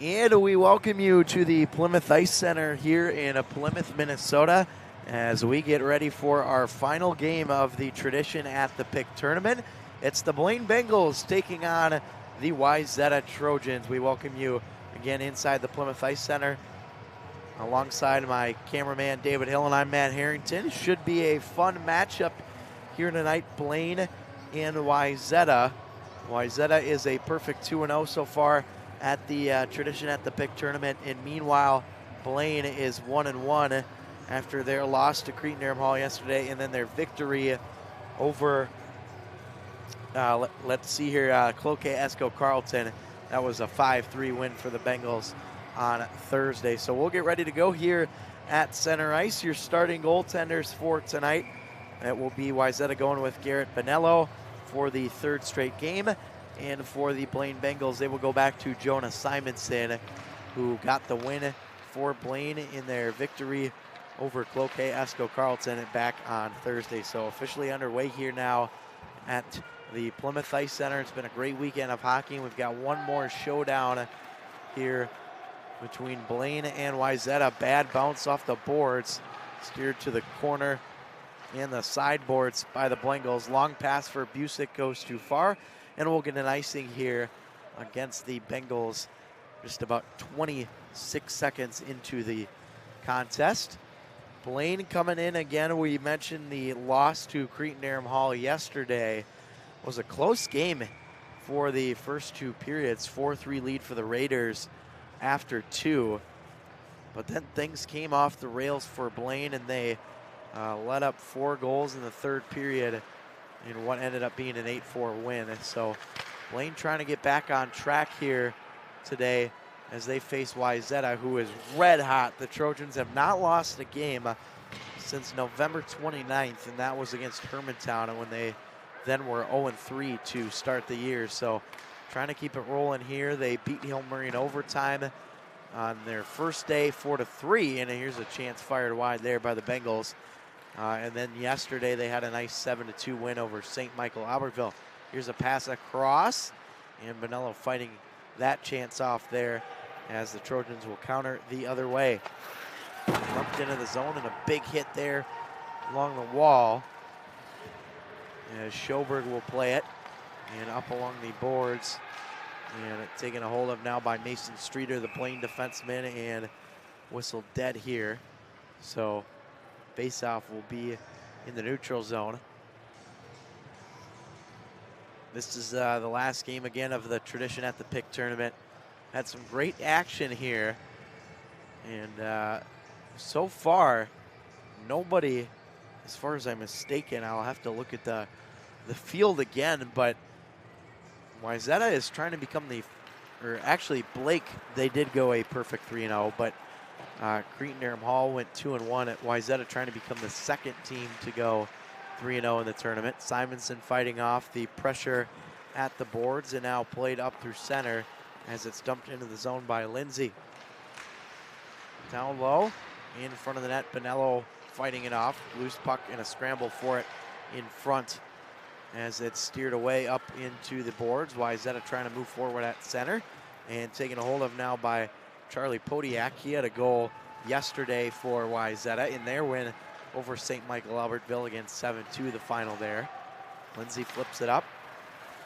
And we welcome you to the Plymouth Ice Center here in Plymouth, Minnesota, as we get ready for our final game of the Tradition at the PIC Tournament. It's the Blaine Bengals taking on the Wayzata Trojans. We welcome you again inside the Plymouth Ice Center. Alongside my cameraman David Hill, and I'm Matt Harrington. Should be a fun matchup here tonight, Blaine and Wayzata. Wayzata is a perfect 2-0 so far at the Tradition at the PIC Tournament, and meanwhile, Blaine is 1-1 after their loss to Cretin-Derham Hall yesterday, and then their victory over, let's see here, Cloquet Esco Carleton. That was a 5-3 win for the Bengals on Thursday. So we'll get ready to go here at center ice. Your starting goaltenders for tonight, it will be Wayzata going with Garrett Bonello for the third straight game. And for the Blaine Bengals, they will go back to Jonah Simonson, who got the win for Blaine in their victory over Cloquet Esco Carleton back on Thursday. So officially underway here now at the Plymouth Ice Center. It's been a great weekend of hockey. We've got one more showdown here between Blaine and Wayzata. Bad bounce off the boards, steered to the corner and the sideboards by the Bengals. Long pass for Busick goes too far, and we'll get an icing here against the Bengals just about 26 seconds into the contest. Blaine coming in again. We mentioned the loss to Cretin-Derham Hall yesterday. It was a close game for the first two periods. 4-3 lead for the Raiders after two. But then things came off the rails for Blaine, and they let up 4 goals in the third period in what ended up being an 8-4 win. And so Blaine trying to get back on track here today as they face Wayzata, who is red hot. The Trojans have not lost a game since November 29th, and that was against Hermantown, when they then were 0-3 to start the year. So trying to keep it rolling here. They beat Hill Murray in overtime on their first day, 4-3, and here's a chance fired wide there by the Bengals. And then yesterday they had a nice 7-2 win over St. Michael Albertville. Here's a pass across, and Bonello fighting that chance off there as the Trojans will counter the other way. Lumped into the zone, and a big hit there along the wall. As Schoberg will play it, and up along the boards, and taken a hold of now by Mason Streeter, the Blaine defenseman, and whistled dead here. So faceoff will be in the neutral zone. This is the last game again of the Tradition at the PIC Tournament. Had some great action here, and so far nobody, as far as I'm mistaken, I'll have to look at the field again, but Wayzata is trying to become or actually Blake, they did go a perfect 3-0, but Cretin-Derham Hall went 2-1 at Wayzata, trying to become the second team to go 3-0 in the tournament. Simonson fighting off the pressure at the boards, and now played up through center as it's dumped into the zone by Lindsay. Down low, in front of the net, Bonello fighting it off. Loose puck and a scramble for it in front as it's steered away up into the boards. Wayzata trying to move forward at center, and taken a hold of now by Charlie Podiak. He had a goal yesterday for Wayzata in their win over St. Michael Albertville against 7-2 the final there. Lindsay flips it up.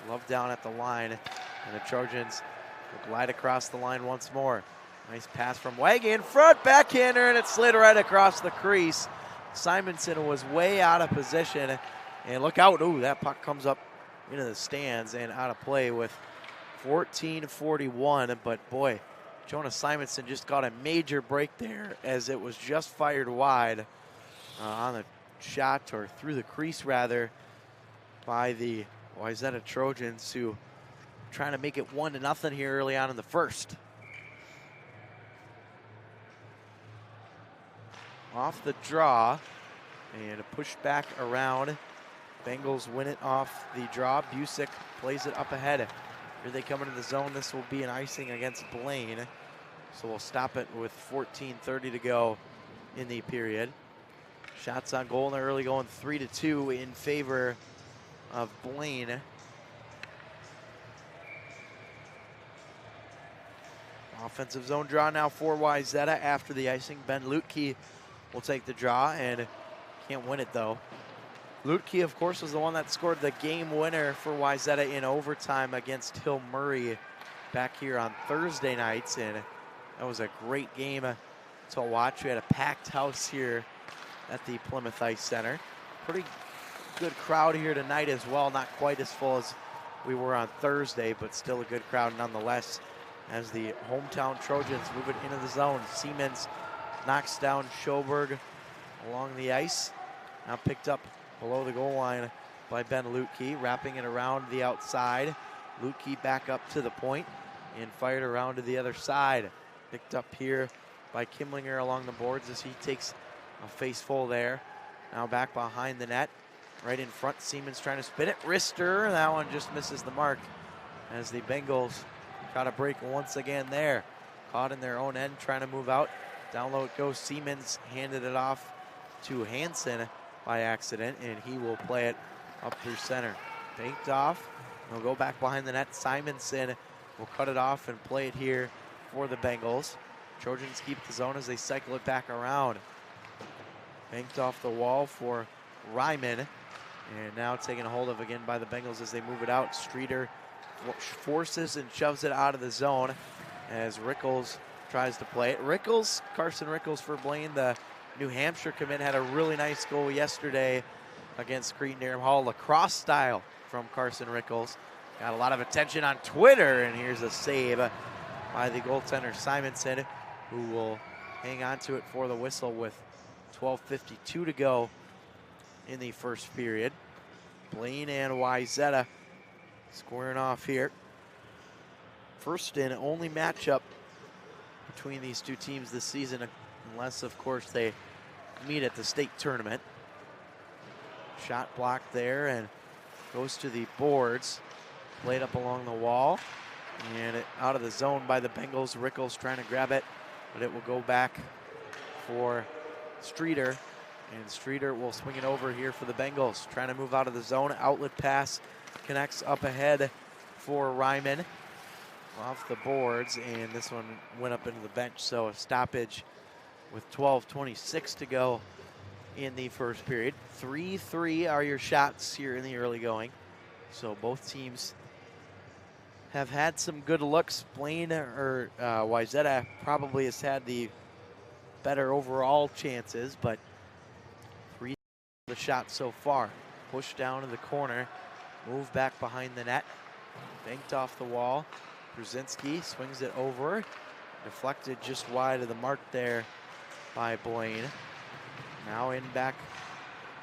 Love down at the line, and the Trojans will glide across the line once more. Nice pass from Wag in front, backhander, and it slid right across the crease. Simonson was way out of position, and look out, ooh, that puck comes up into the stands and out of play with 14:41, but boy, Jonah Simonson just got a major break there as it was just fired wide on the shot, or through the crease rather, by the Wayzata Trojans, who are trying to make it 1-0 here early on in the first. Off the draw, and a push back around. Bengals win it off the draw. Busick plays it up ahead. Here they come into the zone. This will be an icing against Blaine. So we'll stop it with 14:30 to go in the period. Shots on goal in the early going 3-2 in favor of Blaine. Offensive zone draw now for Wayzata after the icing. Ben Lutke will take the draw and can't win it though. Lutke, of course, was the one that scored the game winner for Wayzata in overtime against Hill Murray back here on Thursday nights, and that was a great game to watch. We had a packed house here at the Plymouth Ice Center. Pretty good crowd here tonight as well. Not quite as full as we were on Thursday, but still a good crowd nonetheless as the hometown Trojans move it into the zone. Siemens knocks down Schoberg along the ice. Now picked up below the goal line by Ben Lutke, wrapping it around the outside. Lutke back up to the point and fired around to the other side. Picked up here by Kimlinger along the boards as he takes a face full there. Now back behind the net. Right in front, Siemens trying to spin it. Wrister, that one just misses the mark as the Bengals got a break once again there. Caught in their own end, trying to move out. Down low it goes. Siemens handed it off to Hansen by accident, and he will play it up through center. Banked off. We'll go back behind the net. Simonson will cut it off and play it here for the Bengals. Trojans keep the zone as they cycle it back around. Banked off the wall for Ryman. And now taken a hold of again by the Bengals as they move it out. Streeter forces and shoves it out of the zone as Rickles tries to play it. Carson Rickles for Blaine, the New Hampshire commit, had a really nice goal yesterday against Cretin-Derham Hall, lacrosse style from Carson Rickles. Got a lot of attention on Twitter, and here's a save by the goaltender Simonson, who will hang on to it for the whistle with 12:52 to go in the first period. Blaine and Wayzata squaring off here. First and only matchup between these two teams this season, unless, of course, they meet at the state tournament. Shot blocked there and goes to the boards. Played up along the wall. And it out of the zone by the Bengals. Rickles trying to grab it, but it will go back for Streeter. And Streeter will swing it over here for the Bengals. Trying to move out of the zone. Outlet pass connects up ahead for Ryman. Off the boards, and this one went up into the bench, so a stoppage with 12:26 to go in the first period. 3-3 are your shots here in the early going. So both teams have had some good looks. Blaine or Wayzata probably has had the better overall chances, but 3 the shots so far. Push down to the corner, move back behind the net, banked off the wall. Brzezinski swings it over, deflected just wide of the mark there by Blaine. Now in back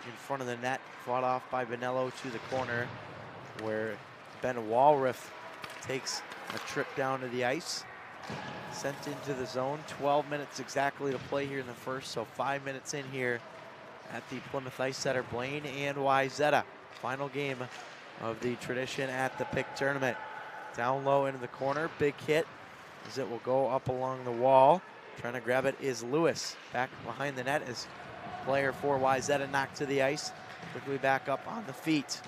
in front of the net, fought off by Bonello to the corner, where Ben Walriff takes a trip down to the ice. Sent into the zone. 12 minutes exactly to play here in the first, so 5 minutes in here at the Plymouth Ice Center. Blaine and Wayzata, final game of the tradition at the PIC Tournament. Down low into the corner, big hit as it will go up along the wall. Trying to grab it is Lewis. Back behind the net as player for Wayzata knocked to the ice. Quickly back up on the feet.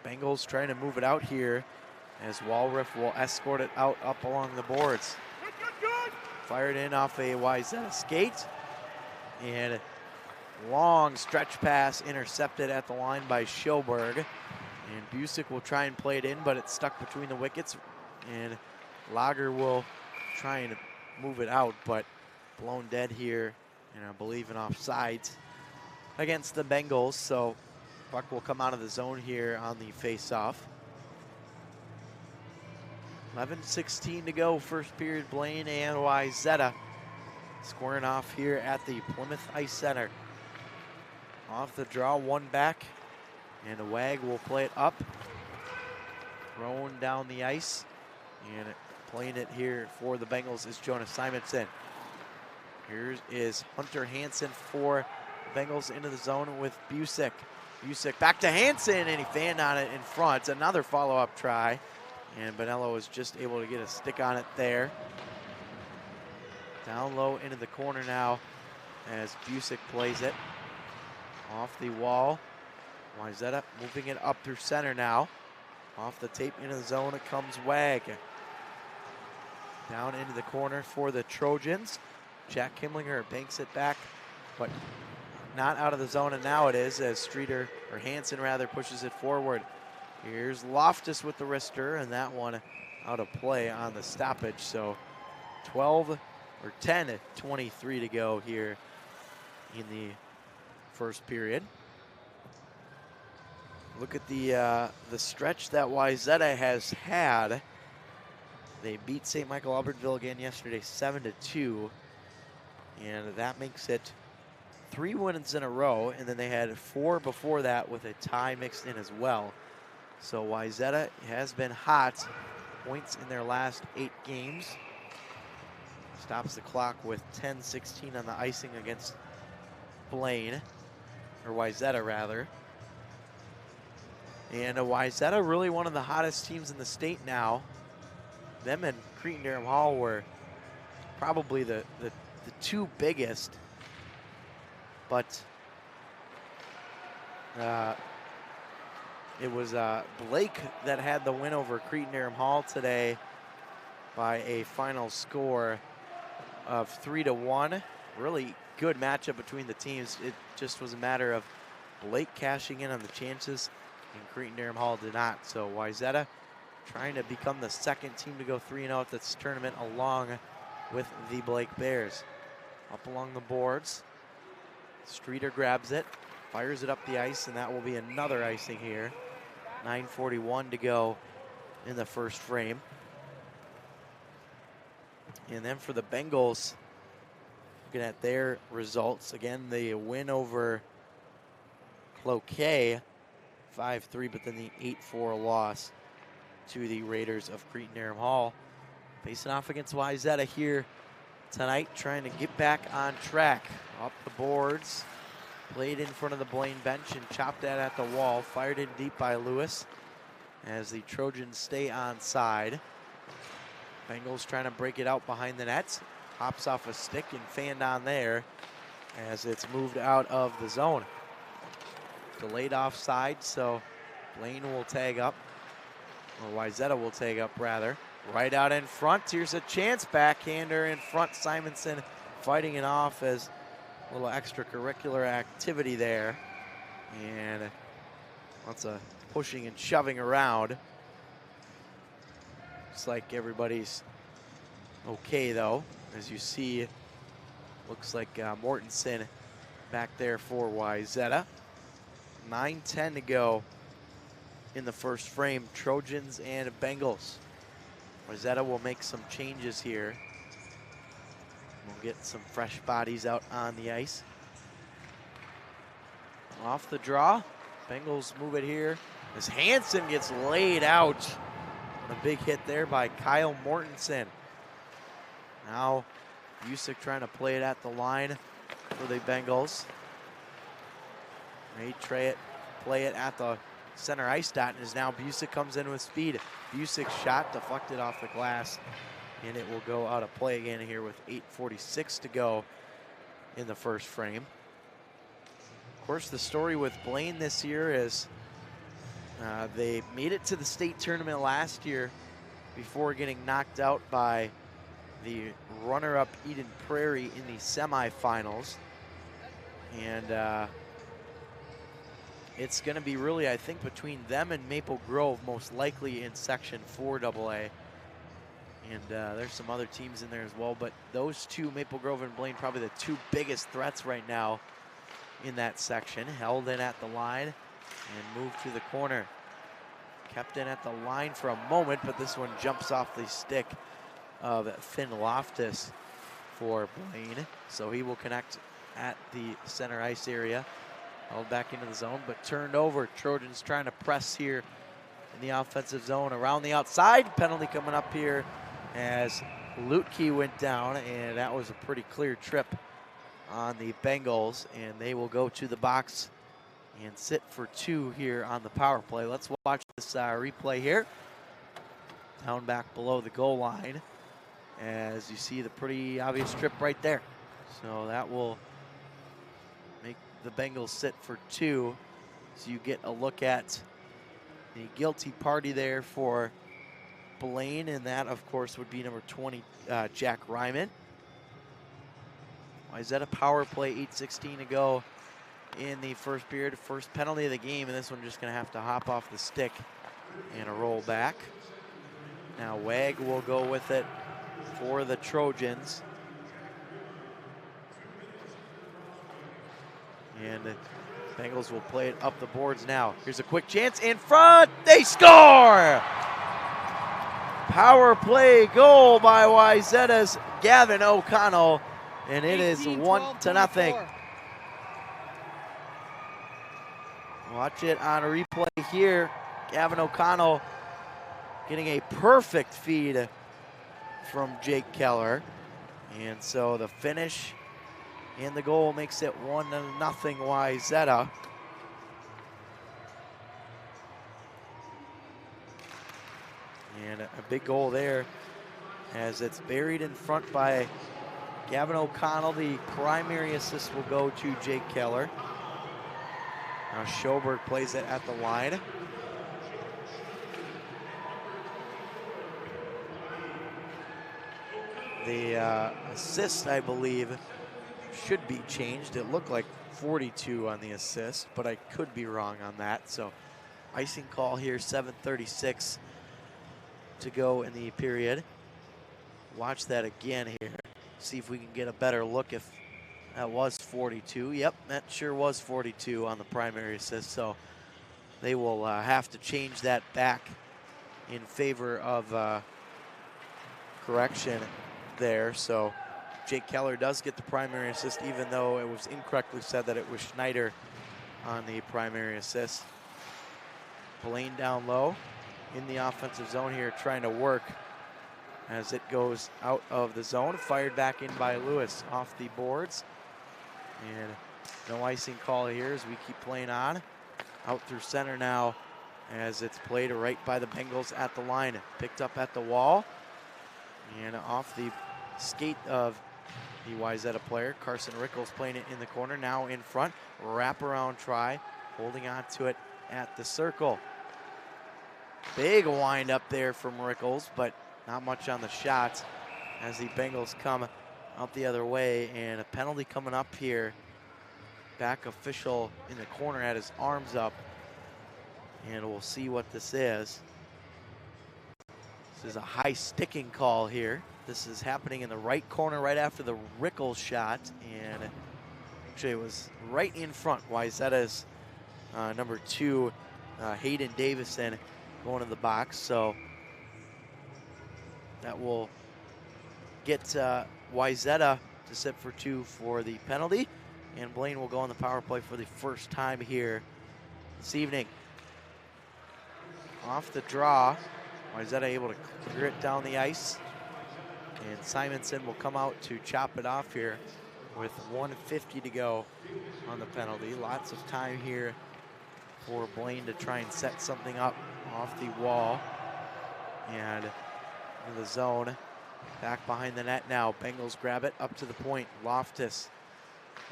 Bengals trying to move it out here as Walriff will escort it out up along the boards. Fired in off a Wayzata skate. And long stretch pass intercepted at the line by Schoberg. And Busick will try and play it in, but it's stuck between the wickets. And Lager will try and move it out, but blown dead here, and I believe an offsides against the Bengals. So puck will come out of the zone here on the face-off. 11:16 to go, first period. Blaine and Wayzata squaring off here at the Plymouth Ice Center. Off the draw, one back, and a Wag will play it up. Thrown down the ice, and playing it here for the Bengals is Jonas Simonson. Here is Hunter Hansen for the Bengals into the zone with Busick. Busick back to Hansen, and he fanned on it in front. Another follow-up try, and Bonello was just able to get a stick on it there. Down low into the corner now as Busick plays it. Off the wall. Wayzata moving it up through center now. Off the tape into the zone, it comes Wag. Down into the corner for the Trojans. Jack Kimlinger banks it back, but not out of the zone, and now it is as Streeter, or Hansen rather, pushes it forward. Here's Loftus with the wrister, and that one out of play on the stoppage. So 10:23 to go here in the first period. Look at the stretch that Wayzata has had. They beat St. Michael Albertville again yesterday, 7-2, and that makes it 3 wins in a row, and then they had 4 before that with a tie mixed in as well. So Wayzata has been hot, points in their last 8 games. Stops the clock with 10:16 on the icing against Blaine, or Wayzata rather. And Wayzata really one of the hottest teams in the state now. Them and Cretin-Derham Hall were probably the 2 biggest, but it was Blake that had the win over Cretin-Derham Hall today by a final score of 3-1. Really good matchup between the teams. It just was a matter of Blake cashing in on the chances, and Cretin-Derham Hall did not. So Wayzata trying to become the 2nd team to go 3-0 at this tournament, along with the Blake Bears. Up along the boards, Streeter grabs it, fires it up the ice, and that will be another icing here. 9:41 to go in the first frame. And then for the Bengals, looking at their results, again, the win over Cloquet, 5-3, but then the 8-4 loss to the Raiders of Cretin-Derham Hall. Facing off against Wayzata here tonight, trying to get back on track. Up the boards, played in front of the Blaine bench and chopped at the wall. Fired in deep by Lewis as the Trojans stay onside. Bengals trying to break it out behind the nets. Hops off a stick and fanned on there as it's moved out of the zone. Delayed offside, so Blaine will tag up. Or Wayzata will tag up, rather. Right out in front. Here's a chance. Backhander in front. Simonson fighting it off as a little extracurricular activity there. And lots of pushing and shoving around. Looks like everybody's okay, though. As you see, looks like Mortensen back there for Wayzata. 9:10 to go in the first frame, Trojans and Bengals. Wayzata will make some changes here. We'll get some fresh bodies out on the ice. Off the draw, Bengals move it here as Hansen gets laid out. A big hit there by Kyle Mortensen. Now Busick trying to play it at the line for the Bengals. They play it at the center ice dot, and as now Busick comes in with speed. Busick's shot deflected off the glass, and it will go out of play again here with 8:46 to go in the first frame. Of course, the story with Blaine this year is they made it to the state tournament last year before getting knocked out by the runner-up Eden Prairie in the semifinals. And it's going to be really, I think, between them and Maple Grove, most likely in Section 4AA. And there's some other teams in there as well, but those two, Maple Grove and Blaine, probably the 2 biggest threats right now in that section. Held in at the line and moved to the corner. Kept in at the line for a moment, but this one jumps off the stick of Finn Loftus for Blaine. So he will connect at the center ice area. Held back into the zone, but turned over. Trojans trying to press here in the offensive zone around the outside. Penalty coming up here as Lutke went down, and that was a pretty clear trip on the Bengals, and they will go to the box and sit for 2 here on the power play. Let's watch this replay here. Down back below the goal line, as you see the pretty obvious trip right there. So that will make the Bengals sit for 2. So you get a look at the guilty party there for PIC-Blaine, and that, of course, would be number 20, Jack Ryman. Wayzata power play, 8:16 to go in the first period. First penalty of the game, and this one just going to have to hop off the stick and a roll back. Now Wag will go with it for the Trojans. And the Bengals will play it up the boards now. Here's a quick chance in front. They score! Power play goal by Wayzata's Gavin O'Connell. And it is 1-0. Watch it on a replay here. Gavin O'Connell getting a perfect feed from Jake Keller. And so the finish and the goal makes it 1-0 Wayzata. And a big goal there as it's buried in front by Gavin O'Connell. The primary assist will go to Jake Keller. Now Schoberg plays it at the line. The assist, I believe, should be changed. It looked like 42 on the assist, but I could be wrong on that. So icing call here, 7:36 to go in the period. Watch that again here. See if we can get a better look if that was 42. Yep, that sure was 42 on the primary assist. So they will have to change that back in favor of correction there. So Jake Keller does get the primary assist, even though it was incorrectly said that it was Schneider on the primary assist. Blaine down low in the offensive zone here, trying to work as it goes out of the zone. Fired back in by Lewis off the boards. And no icing call here as we keep playing on. Out through center now as it's played right by the Bengals at the line. Picked up at the wall. And off the skate of the Wayzata player. Carson Rickles playing it in the corner, now in front. Wraparound try, holding on to it at the circle. Big wind up there from Rickles, but not much on the shot as the Bengals come out the other way. And a penalty coming up here. Back official in the corner had his arms up. And we'll see what this is. This is a high sticking call here. This is happening in the right corner right after the Rickles shot. And actually it was right in front. Wayzata's number 2, Hayden Davison, going to the box. So that will get Wayzata to sit for 2 for the penalty. And Blaine will go on the power play for the first time here this evening. Off the draw, Wayzata able to clear it down the ice. And Simonson will come out to chop it off here with 1:50 to go on the penalty. Lots of time here for Blaine to try and set something up off the wall. And into the zone. Back behind the net now. Bengals grab it up to the point. Loftus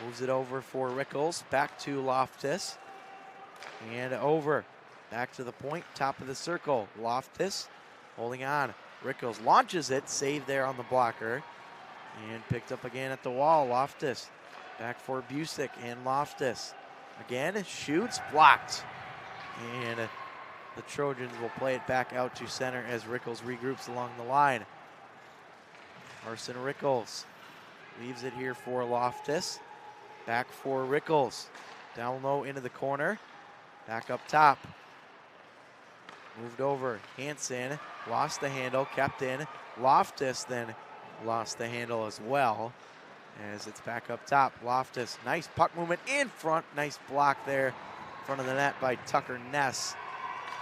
moves it over for Rickles. Back to Loftus. And over. Back to the point. Top of the circle. Loftus holding on. Rickles launches it. Save there on the blocker. And picked up again at the wall. Loftus. Back for Busick and Loftus. Again, shoots. Blocked. And the Trojans will play it back out to center as Rickles regroups along the line. Carson Rickles leaves it here for Loftus. Back for Rickles. Down low into the corner. Back up top. Moved over. Hansen lost the handle, kept in. Loftus then lost the handle as well as it's back up top. Loftus, nice puck movement in front. Nice block there in front of the net by Tucker Ness.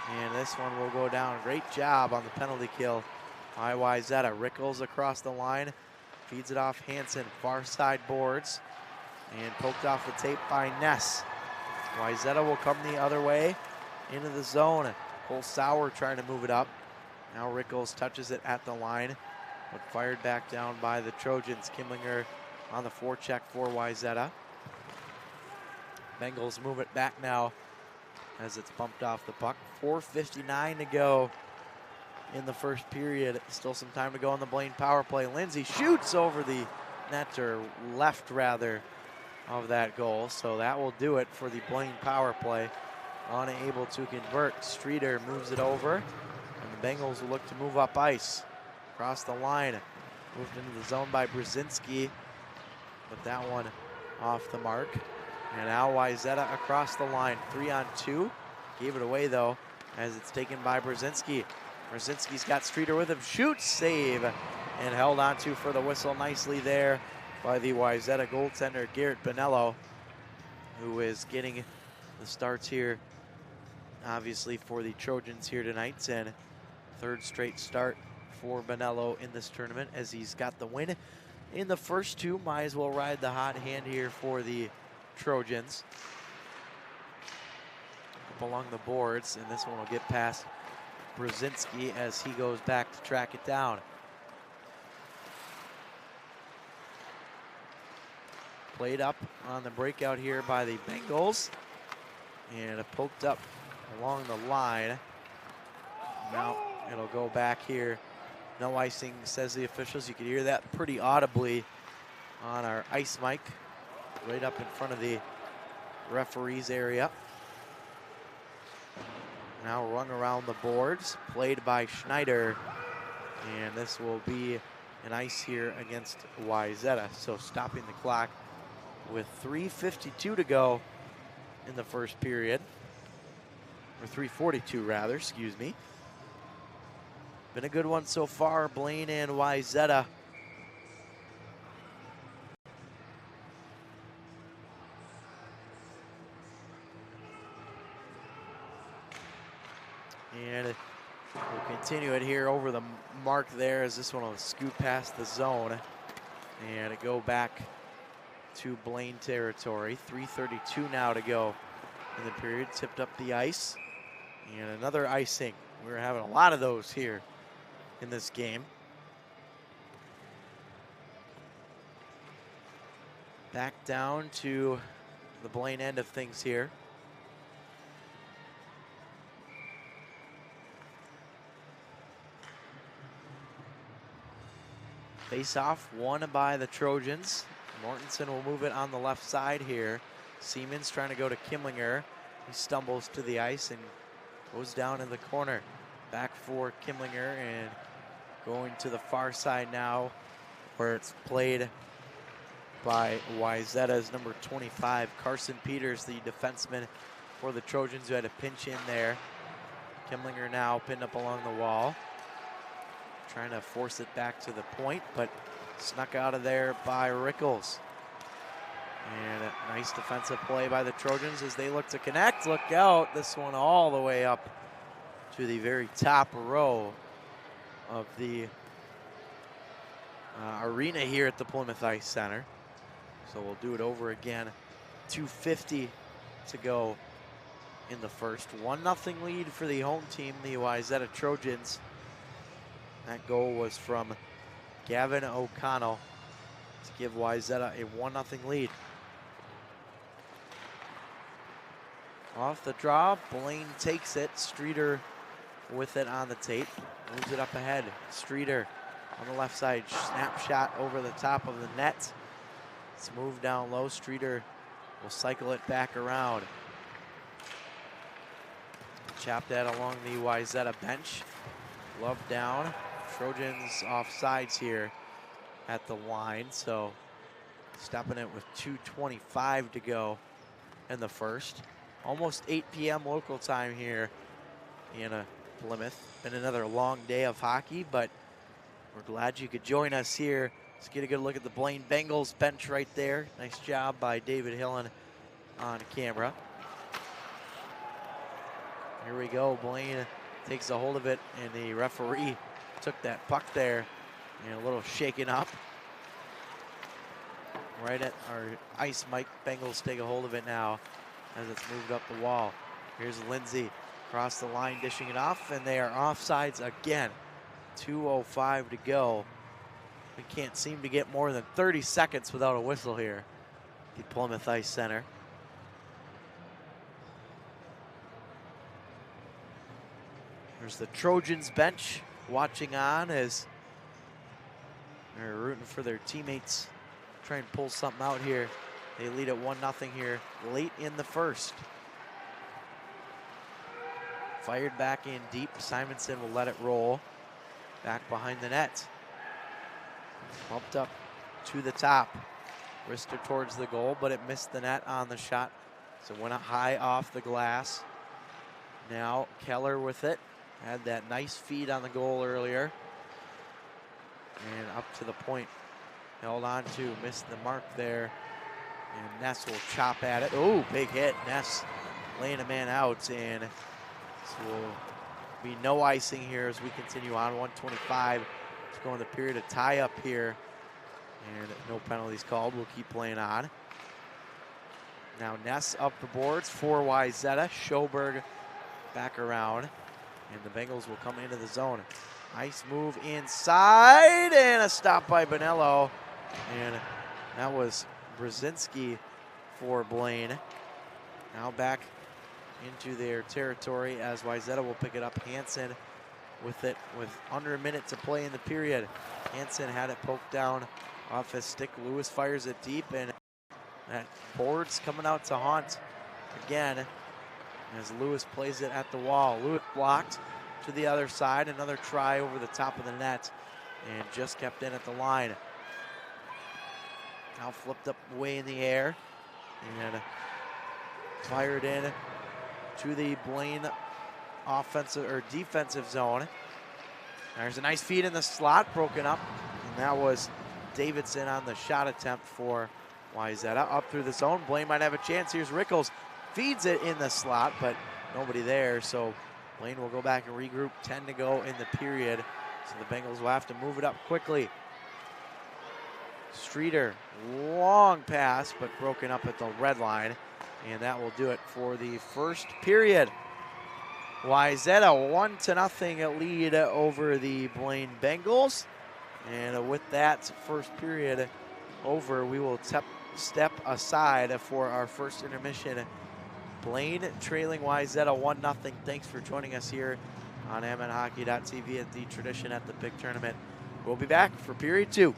And this one will go down. Great job on the penalty kill by Wayzata. Rickles across the line. Feeds it off Hansen. Far side boards. And poked off the tape by Ness. Wayzata will come the other way into the zone. Cole Sauer trying to move it up. Now Rickles touches it at the line, but fired back down by the Trojans. Kimlinger on the forecheck for Wayzata. Bengals move it back now as it's bumped off the puck. 4:59 to go in the first period. Still some time to go on the Blaine power play. Lindsay shoots over the net, or left rather, of that goal. So that will do it for the Blaine power play. Unable to convert. Streeter moves it over, and the Bengals will look to move up ice. Across the line, moved into the zone by Brzezinski, but that one off the mark. And now Wayzata across the line, 3-on-2. Gave it away though, as it's taken by Brzezinski. Brzezinski's got Streeter with him, shoots, save, and held onto for the whistle nicely there by the Wayzata goaltender, Garrett Bonello, who is getting the starts here, obviously, for the Trojans here tonight, and third straight start for Bonello in this tournament, as he's got the win in the first two. Might as well ride the hot hand here for the Trojans. Up along the boards, and this one will get past Brzezinski as he goes back to track it down. Played up on the breakout here by the Bengals, and it poked up along the line. Now it'll go back here. No icing, says the officials. You can hear that pretty audibly on our ice mic right up in front of the referee's area. Now run around the boards, played by Schneider, and this will be an ice here against Wayzata. So stopping the clock with 3:52 to go in the first period, or 3:42 rather, excuse me. Been a good one so far, Blaine and Wayzata. And we'll continue it here over the mark there, as this one will scoot past the zone and it go back to Blaine territory. 3:32 now to go in the period. Tipped up the ice, and another icing. We're having a lot of those here in this game. Back down to the Blaine end of things here. Face-off won by the Trojans. Mortensen will move it on the left side here. Siemens trying to go to Kimlinger. He stumbles to the ice and goes down in the corner. Back for Kimlinger, and going to the far side now, where it's played by Wayzata's number 25, Carson Peters, the defenseman for the Trojans, who had a pinch in there. Kimlinger now pinned up along the wall, trying to force it back to the point, but snuck out of there by Rickles. And a nice defensive play by the Trojans as they look to connect. Look out, this one all the way up to the very top row of the arena here at the Plymouth Ice Center. So we'll do it over again. 2:50 to go in the first. 1-0 lead for the home team, the Wayzata Trojans. That goal was from Gavin O'Connell to give Wayzata a 1-0 lead. Off the draw, Blaine takes it. Streeter with it on the tape. Moves it up ahead. Streeter on the left side. Snapshot over the top of the net. It's moved down low. Streeter will cycle it back around. Chop that along the Wayzata bench. Glove down. Trojans off sides here at the line, so stopping it with 2:25 to go in the first. Almost 8 p.m. local time here in Plymouth. Been another long day of hockey, but we're glad you could join us here. Let's get a good look at the Blaine Bengals bench right there. Nice job by David Hillen on camera. Here we go. Blaine takes a hold of it, and the referee took that puck there and a little shaken up. Right at our ice mic. Bengals take a hold of it now as it's moved up the wall. Here's Lindsay across the line, dishing it off, and they are offsides again. 2:05 to go. We can't seem to get more than 30 seconds without a whistle here at the Plymouth Ice Center. There's the Trojans bench watching on as they're rooting for their teammates, try and pull something out here. They lead at 1-0 here late in the first. Fired back in deep. Simonson will let it roll. Back behind the net. Bumped up to the top. Wristed towards the goal, but it missed the net on the shot. So went up high off the glass. Now Keller with it. Had that nice feed on the goal earlier. And up to the point. Held on to, missed the mark there. And Ness will chop at it. Oh, big hit. Ness laying a man out. And this will be no icing here as we continue on. 1:25 to go in the period of tie up here. And no penalties called. We'll keep playing on. Now Ness up the boards for Wayzata. Schoberg back around. And the Bengals will come into the zone. Nice move inside. And a stop by Bonello. And that was Brzezinski for Blaine. Now back into their territory as Wayzata will pick it up. Hansen with it with under a minute to play in the period. Hansen had it poked down off his stick. Lewis fires it deep, and that board's coming out to haunt again as Lewis plays it at the wall. Lewis blocked to the other side. Another try over the top of the net and just kept in at the line. Now flipped up way in the air and fired in to the Blaine offensive or defensive zone. There's a nice feed in the slot, broken up, and that was Davidson on the shot attempt for Wayzata. Up through the zone, Blaine might have a chance. Here's Rickles, feeds it in the slot, but nobody there, so Blaine will go back and regroup. 10 to go in the period, so the Bengals will have to move it up quickly. Streeter, long pass, but broken up at the red line, and that will do it for the first period. Wayzata 1-0 lead over the Blaine Bengals. And with that first period over, we will step aside for our first intermission. Blaine trailing Wayzata 1-0. Thanks for joining us here on MNHockey.tv at the Tradition at the PIC Tournament. We'll be back for period 2.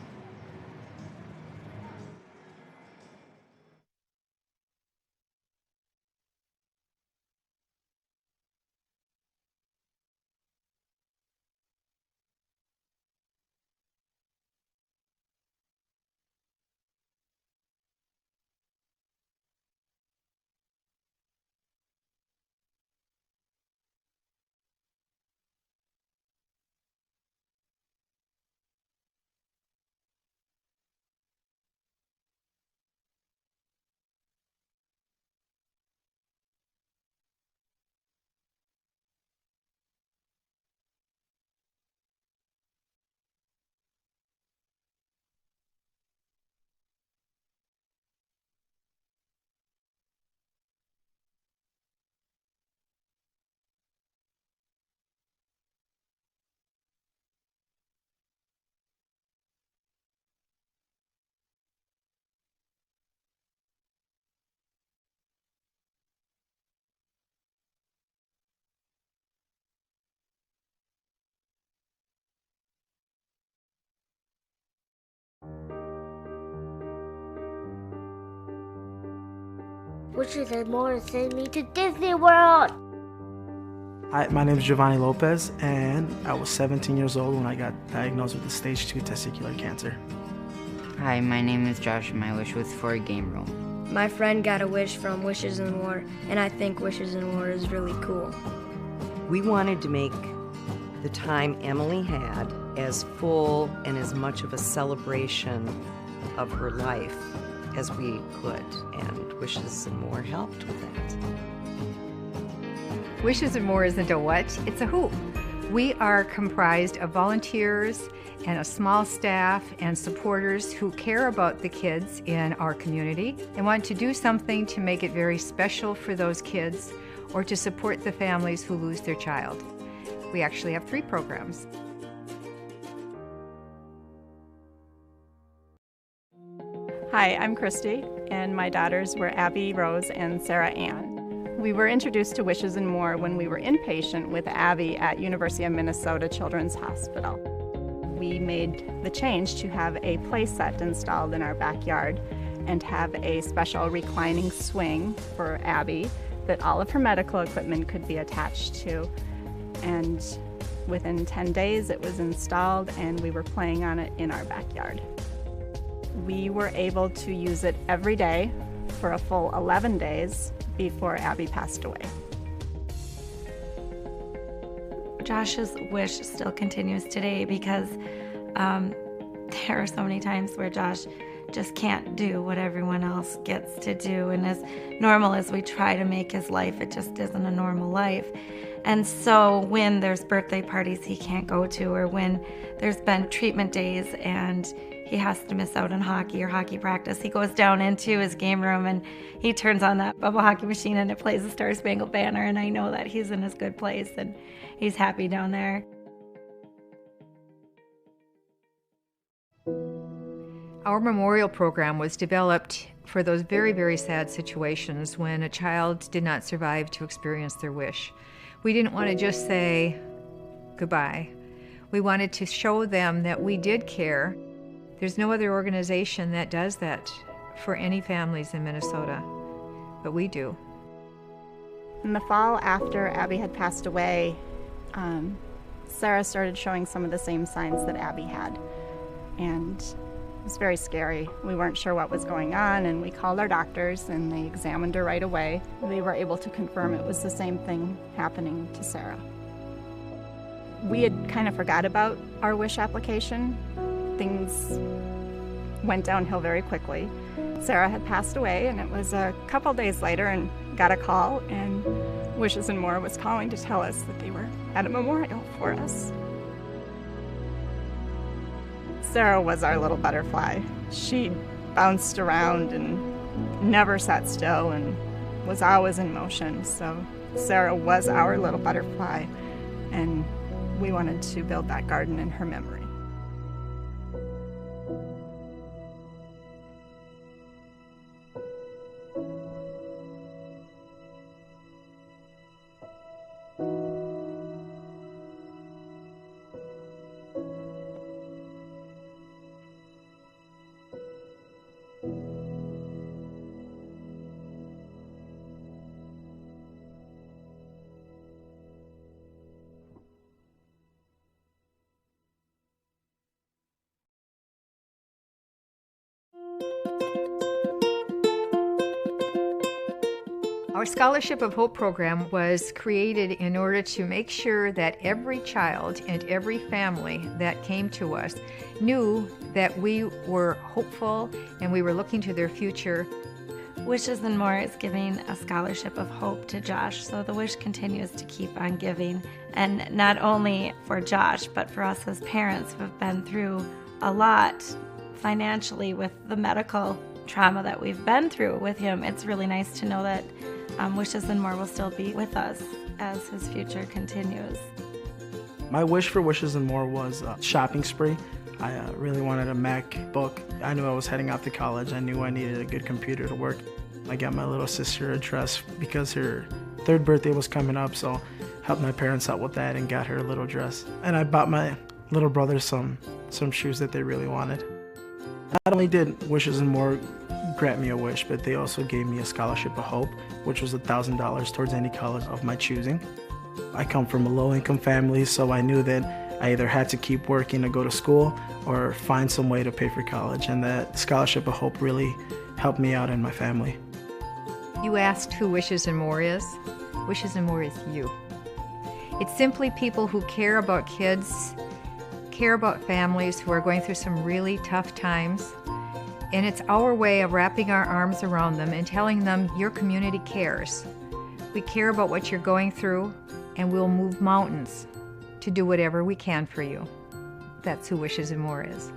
Wishes and more send me to Disney World. Hi, my name is Giovanni Lopez, and I was 17 years old when I got diagnosed with the stage 2 testicular cancer. Hi, my name is Josh, and my wish was for a game room. My friend got a wish from Wishes and More, and I think Wishes and More is really cool. We wanted to make the time Emily had as full and as much of a celebration of her life as we could, and Wishes and More helped with that. Wishes and More isn't a what, it's a who. We are comprised of volunteers and a small staff and supporters who care about the kids in our community and want to do something to make it very special for those kids or to support the families who lose their child. We actually have 3 programs. Hi, I'm Christy, and my daughters were Abby, Rose, and Sarah Ann. We were introduced to Wishes and More when we were inpatient with Abby at University of Minnesota Children's Hospital. We made the change to have a play set installed in our backyard and have a special reclining swing for Abby that all of her medical equipment could be attached to. And within 10 days it was installed and we were playing on it in our backyard. We were able to use it every day for a full 11 days before Abby passed away. Josh's wish still continues today because there are so many times where Josh just can't do what everyone else gets to do, and as normal as we try to make his life, it just isn't a normal life. And so when there's birthday parties he can't go to, or when there's been treatment days and he has to miss out on hockey or hockey practice, he goes down into his game room and he turns on that bubble hockey machine and it plays the Star Spangled Banner, and I know that he's in his good place and he's happy down there. Our memorial program was developed for those very, very sad situations when a child did not survive to experience their wish. We didn't want to just say goodbye. We wanted to show them that we did care. There's no other organization that does that for any families in Minnesota, but we do. In the fall after Abby had passed away, Sarah started showing some of the same signs that Abby had, and it was very scary. We weren't sure what was going on, and we called our doctors and they examined her right away. They were able to confirm it was the same thing happening to Sarah. We had kind of forgot about our wish application. Things went downhill very quickly. Sarah had passed away, and it was a couple days later and got a call, and Wishes and More was calling to tell us that they were at a memorial for us. Sarah was our little butterfly. She bounced around and never sat still and was always in motion. So Sarah was our little butterfly, and we wanted to build that garden in her memory. Our Scholarship of Hope program was created in order to make sure that every child and every family that came to us knew that we were hopeful and we were looking to their future. Wishes and More is giving a scholarship of hope to Josh, so the wish continues to keep on giving. And not only for Josh, but for us as parents who have been through a lot financially with the medical trauma that we've been through with him. It's really nice to know that Wishes and More will still be with us as his future continues. My wish for Wishes and More was a shopping spree. I really wanted a MacBook. I knew I was heading off to college. I knew I needed a good computer to work. I got my little sister a dress because her 3rd birthday was coming up, so helped my parents out with that and got her a little dress. And I bought my little brother some shoes that they really wanted. Not only did Wishes and More grant me a wish, but they also gave me a scholarship of hope, which was $1,000 towards any college of my choosing. I come from a low-income family, so I knew that I either had to keep working to go to school or find some way to pay for college, and that scholarship of hope really helped me out and my family. You asked who Wishes and More is? Wishes and More is you. It's simply people who care about kids, care about families who are going through some really tough times, and it's our way of wrapping our arms around them and telling them your community cares. We care about what you're going through, and we'll move mountains to do whatever we can for you. That's who Wishes and More is.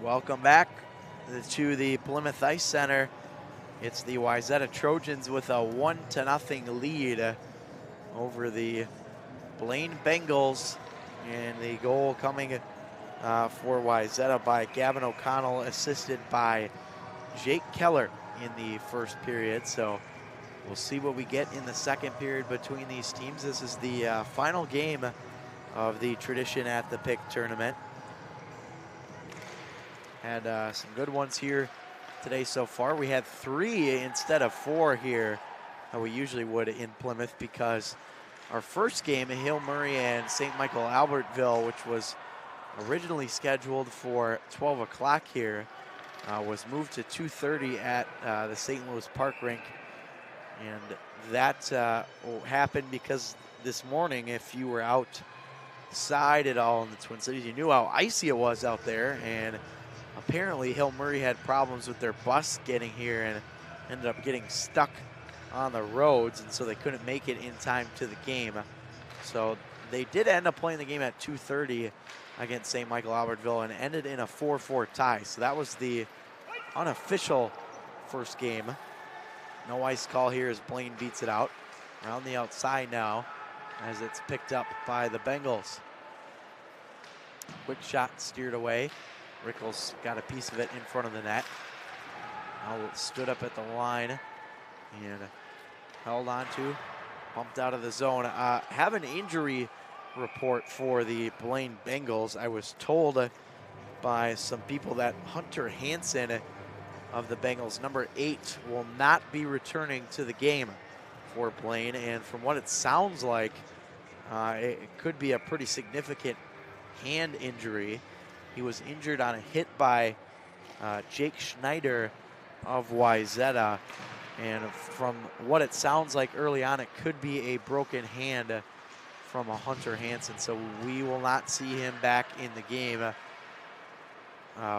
Welcome back to the Plymouth Ice Center. It's the Wayzata Trojans with a 1-0 lead over the Blaine Bengals. And the goal coming for Wayzata by Gavin O'Connell, assisted by Jake Keller in the first period. So we'll see what we get in the second period between these teams. This is the final game of the tradition at the PIC Tournament. Had some good ones here today so far. We had 3 instead of 4 here, how we usually would in Plymouth, because our first game, Hill Murray and St. Michael Albertville, which was originally scheduled for 12 o'clock here, was moved to 2:30 at the St. Louis Park rink. And that happened because this morning, if you were outside at all in the Twin Cities, you knew how icy it was out there. And apparently Hill Murray had problems with their bus getting here and ended up getting stuck on the roads, and so they couldn't make it in time to the game. So they did end up playing the game at 2:30 against St. Michael Albertville and ended in a 4-4 tie. So that was the unofficial first game. No ice call here as Blaine beats it out. Around the outside now as it's picked up by the Bengals. Quick shot steered away. Rickles got a piece of it in front of the net. Now stood up at the line and held on to, bumped out of the zone. Have an injury report for the Blaine Bengals. I was told by some people that Hunter Hansen of the Bengals, number 8, will not be returning to the game for Blaine. And from what it sounds like, it could be a pretty significant hand injury. He was injured on a hit by Jake Schneider of Wayzata. And from what it sounds like early on, it could be a broken hand from a Hunter Hansen. So we will not see him back in the game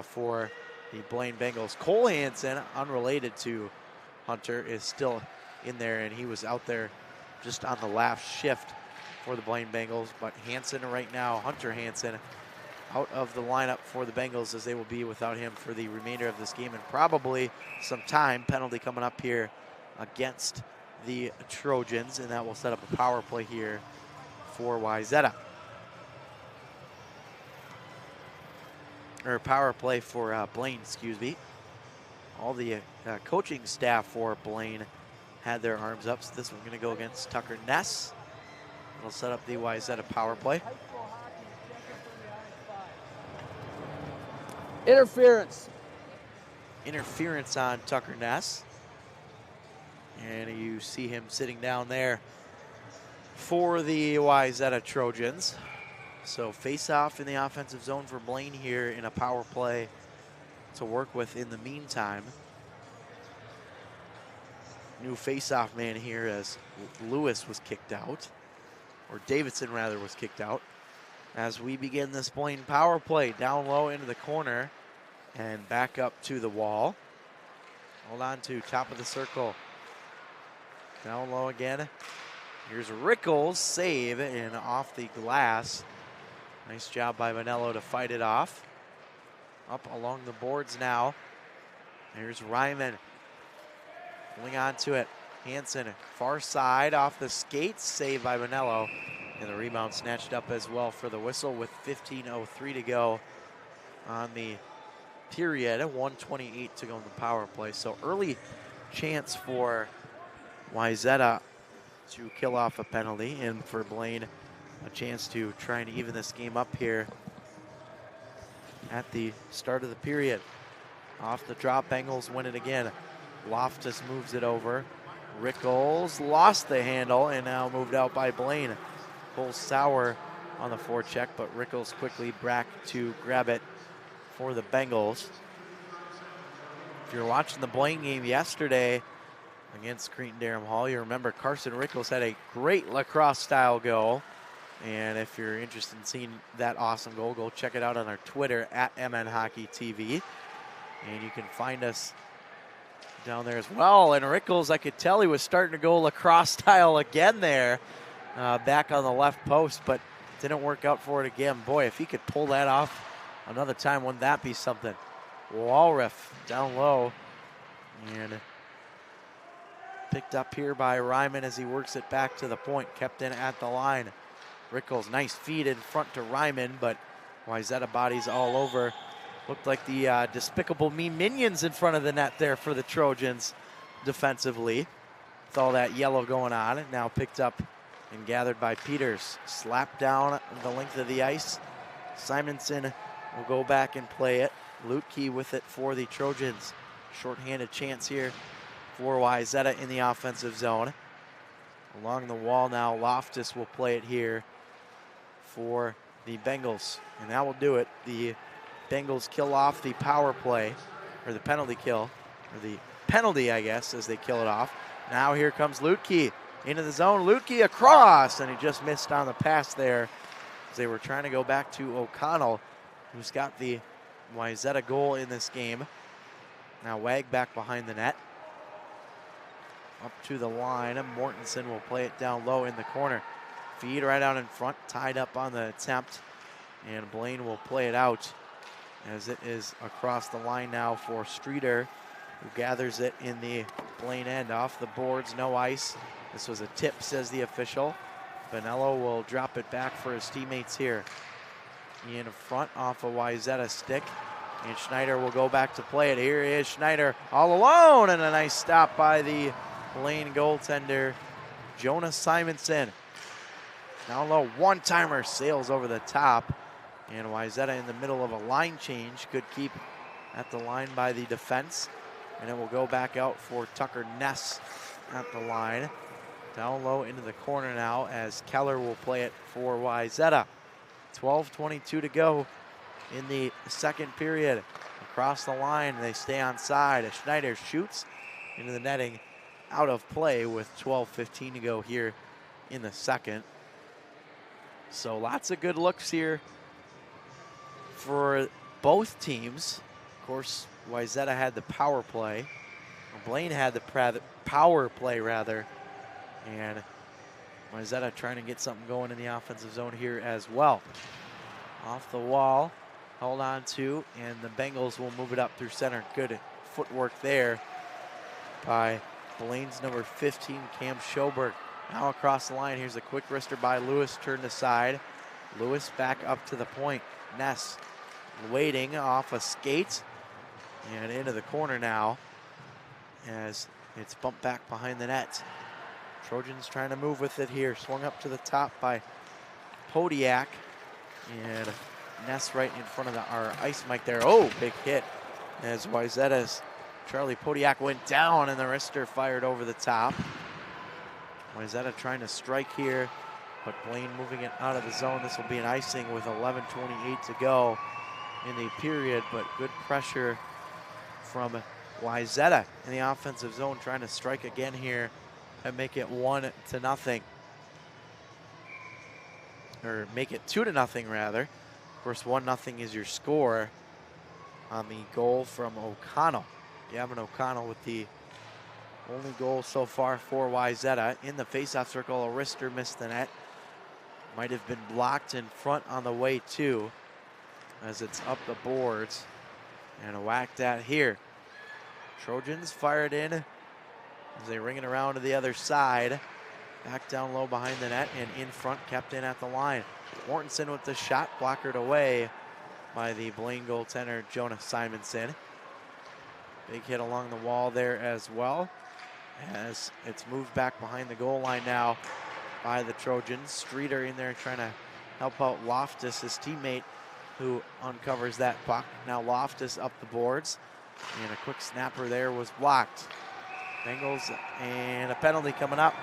for the Blaine Bengals. Cole Hansen, unrelated to Hunter, is still in there, and he was out there just on the last shift for the Blaine Bengals. But Hansen right now, Hunter Hansen, out of the lineup for the Bengals, as they will be without him for the remainder of this game and probably some time. Penalty coming up here against the Trojans, and that will set up a power play here for Wayzata. Or power play for Blaine, excuse me. All the coaching staff for Blaine had their arms up, so this one's going to go against Tucker Ness. It'll set up the Wayzata power play. Interference. Interference on Tucker Ness. And you see him sitting down there for the Wayzata Trojans. So face-off in the offensive zone for Blaine here in a power play to work with in the meantime. New face-off man here as Lewis was kicked out, or Davidson rather was kicked out. As we begin this Blaine power play, down low into the corner and back up to the wall. Hold on to top of the circle. Down low again. Here's Rickles, save, and off the glass. Nice job by Vanello to fight it off. Up along the boards now. Here's Ryman. Holding on to it. Hansen, far side off the skates, save by Vanello. And the rebound snatched up as well for the whistle with 15:03 to go on the period. 1:28 to go in the power play. So early chance for Wayzata to kill off a penalty, and for Blaine a chance to try and even this game up here at the start of the period. Off the drop, Bengals win it again. Loftus moves it over. Rickles lost the handle and now moved out by Blaine. Cole Sauer on the forecheck, but Rickles quickly back to grab it for the Bengals. If you're watching the Blaine game yesterday against Cretin-Derham Hall, you remember Carson Rickles had a great lacrosse-style goal. And if you're interested in seeing that awesome goal, go check it out on our Twitter at MNHockeyTV. And you can find us down there as well. And Rickles, I could tell he was starting to go lacrosse-style again there. Back on the left post, but didn't work out for it again. Boy, if he could pull that off another time, wouldn't that be something? Walriff down low. And picked up here by Ryman as he works it back to the point. Kept in at the line. Rickles, nice feed in front to Ryman, but Wayzata bodies all over. Looked like the Despicable Me minions in front of the net there for the Trojans defensively. With all that yellow going on. Now picked up and gathered by Peters. Slapped down the length of the ice. Simonson will go back and play it. Lutke with it for the Trojans. Shorthanded chance here for Wayzata in the offensive zone. Along the wall now, Loftus will play it here for the Bengals. And that will do it. The Bengals kill off the power play, or the penalty kill, or the penalty, I guess, as they kill it off. Now here comes Lutke into the zone. Lutke across, and he just missed on the pass there as they were trying to go back to O'Connell, who's got the Wayzata goal in this game. Now Wag back behind the net. Up to the line, Mortensen will play it down low in the corner. Feed right out in front, tied up on the attempt, and Blaine will play it out as it is across the line now for Streeter, who gathers it in the Blaine end. Off the boards, no ice. This was a tip, says the official. Bonello will drop it back for his teammates here. In front off a Wayzata stick, and Schneider will go back to play it. Here is Schneider all alone, and a nice stop by the Blaine goaltender, Jonas Simonson. Down low, one-timer sails over the top, and Wayzata in the middle of a line change could keep at the line by the defense, and it will go back out for Tucker Ness at the line. Down low into the corner now as Keller will play it for Wayzata. 12:22 to go in the second period. Across the line, they stay on side. Schneider shoots into the netting, out of play with 12:15 to go here in the second. So lots of good looks here for both teams. Of course, Wayzata had the power play. Blaine had the power play rather. And Wayzata trying to get something going in the offensive zone here as well. Off the wall, held on to, and the Bengals will move it up through center. Good footwork there by Blaine's number 15, Cam Schoberg. Now across the line, here's a quick wrister by Lewis, turned aside. Lewis back up to the point. Ness waiting off a skate and into the corner now as it's bumped back behind the net. Trojans trying to move with it here. Swung up to the top by Podiak. And Ness right in front of our ice mic there. Oh, big hit as Wayzata's Charlie Podiak went down and the wrister fired over the top. Wayzata trying to strike here, but Blaine moving it out of the zone. This will be an icing with 11:28 to go in the period, but good pressure from Wayzata in the offensive zone, trying to strike again here and make it 1-0. Or make it 2-0 rather. Of course, 1-0 is your score on the goal from O'Connell. Gavin O'Connell with the only goal so far for Wayzata. In the faceoff circle, a wrister missed the net. Might have been blocked in front on the way too, as it's up the boards. And whacked at here. Trojans fired in as they ring it around to the other side. Back down low behind the net and in front, kept in at the line. Mortensen with the shot, blockered away by the Blaine goaltender, Jonas Simonson. Big hit along the wall there as well, as it's moved back behind the goal line now by the Trojans. Streeter in there trying to help out Loftus, his teammate, who uncovers that puck. Now Loftus up the boards, and a quick snapper there was blocked. Bengals, and a penalty coming up.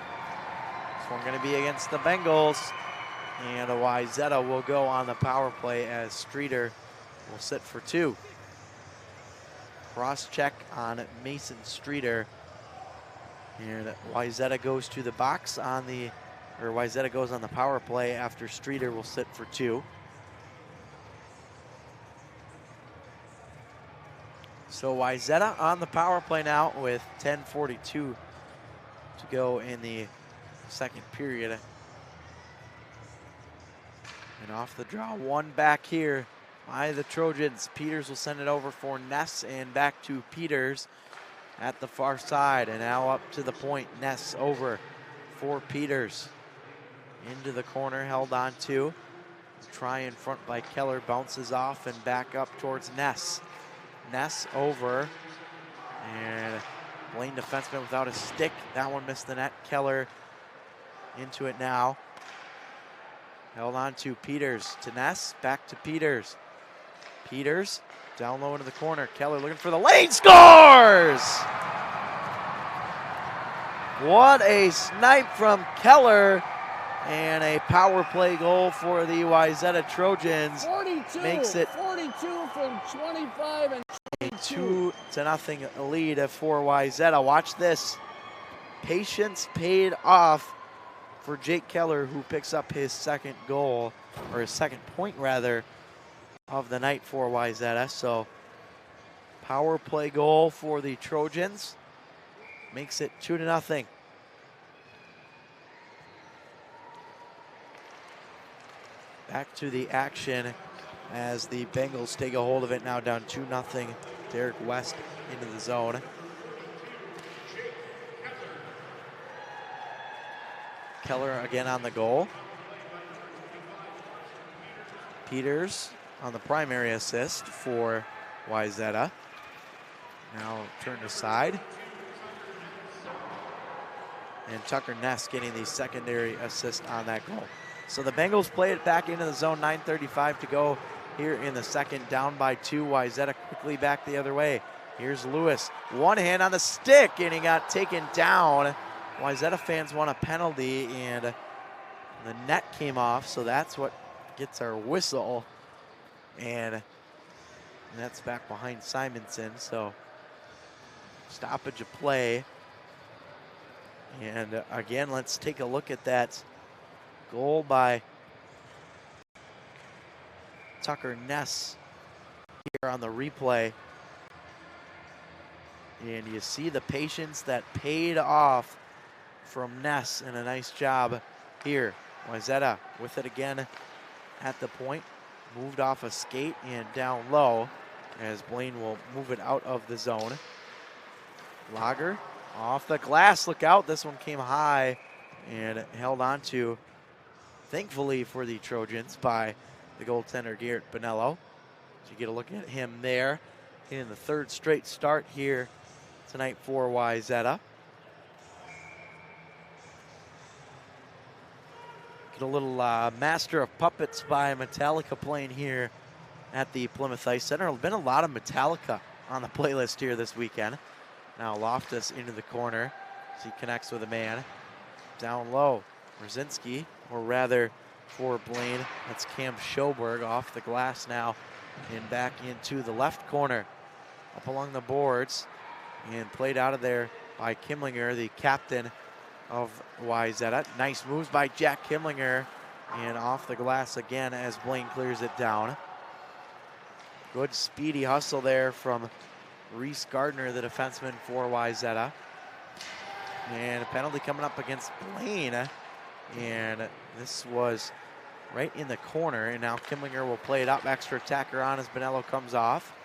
This one going to be against the Bengals, and Wayzata will go on the power play as Streeter will sit for 2. Cross check on Mason Streeter, and Wayzata goes to the box on the, or Wayzata goes on the power play after Streeter will sit for 2. So Wayzata on the power play now with 10:42 to go in the second period. And off the draw, one back here by the Trojans. Peters will send it over for Ness and back to Peters at the far side. And now up to the point. Ness over for Peters. Into the corner, held on to. Try in front by Keller, bounces off and back up towards Ness. Ness over, and Blaine defenseman without a stick. That one missed the net. Keller into it now. Held on to Peters, to Ness, back to Peters. Peters down low into the corner. Keller looking for the lane, scores! What a snipe from Keller. And a power play goal for the Wayzata Trojans. 42, makes it 42 from 25 and a 2-0 lead for Wayzata. Watch this. Patience paid off for Jake Keller, who picks up his second goal, or his second point rather, of the night for Wayzata. So power play goal for the Trojans makes it 2-0. Back to the action as the Bengals take a hold of it now, down 2-0. Derek West into the zone. Keller again on the goal. Peters on the primary assist for Wayzata. Now turned aside. And Tucker Ness getting the secondary assist on that goal. So the Bengals play it back into the zone, 9:35 to go here in the second, down by 2. Wayzata quickly back the other way. Here's Lewis, one hand on the stick, and he got taken down. Wayzata fans want a penalty, and the net came off, so that's what gets our whistle. And that's back behind Simonson, so stoppage of play. And again, let's take a look at that goal by Tucker Ness here on the replay. And you see the patience that paid off from Ness, and a nice job here. Wayzata with it again at the point. Moved off a skate and down low as Blaine will move it out of the zone. Lager off the glass, look out. This one came high and held on to, thankfully for the Trojans, by the goaltender Garrett Bonello. So you get a look at him there in the third straight start here tonight for Wayzata. Get a little Master of Puppets by Metallica playing here at the Plymouth Ice Center. There's been a lot of Metallica on the playlist here this weekend. Now Loftus into the corner as he connects with a man. Down low, Brzezinski, or rather for Blaine, that's Cam Schoberg off the glass now and back into the left corner. Up along the boards and played out of there by Kimlinger, the captain of Wayzata. Nice moves by Jack Kimlinger and off the glass again as Blaine clears it down. Good speedy hustle there from Reese Gardner, the defenseman for Wayzata. And a penalty coming up against Blaine. And this was right in the corner. And now Kimlinger will play it up. Extra attacker on as Bonello comes off.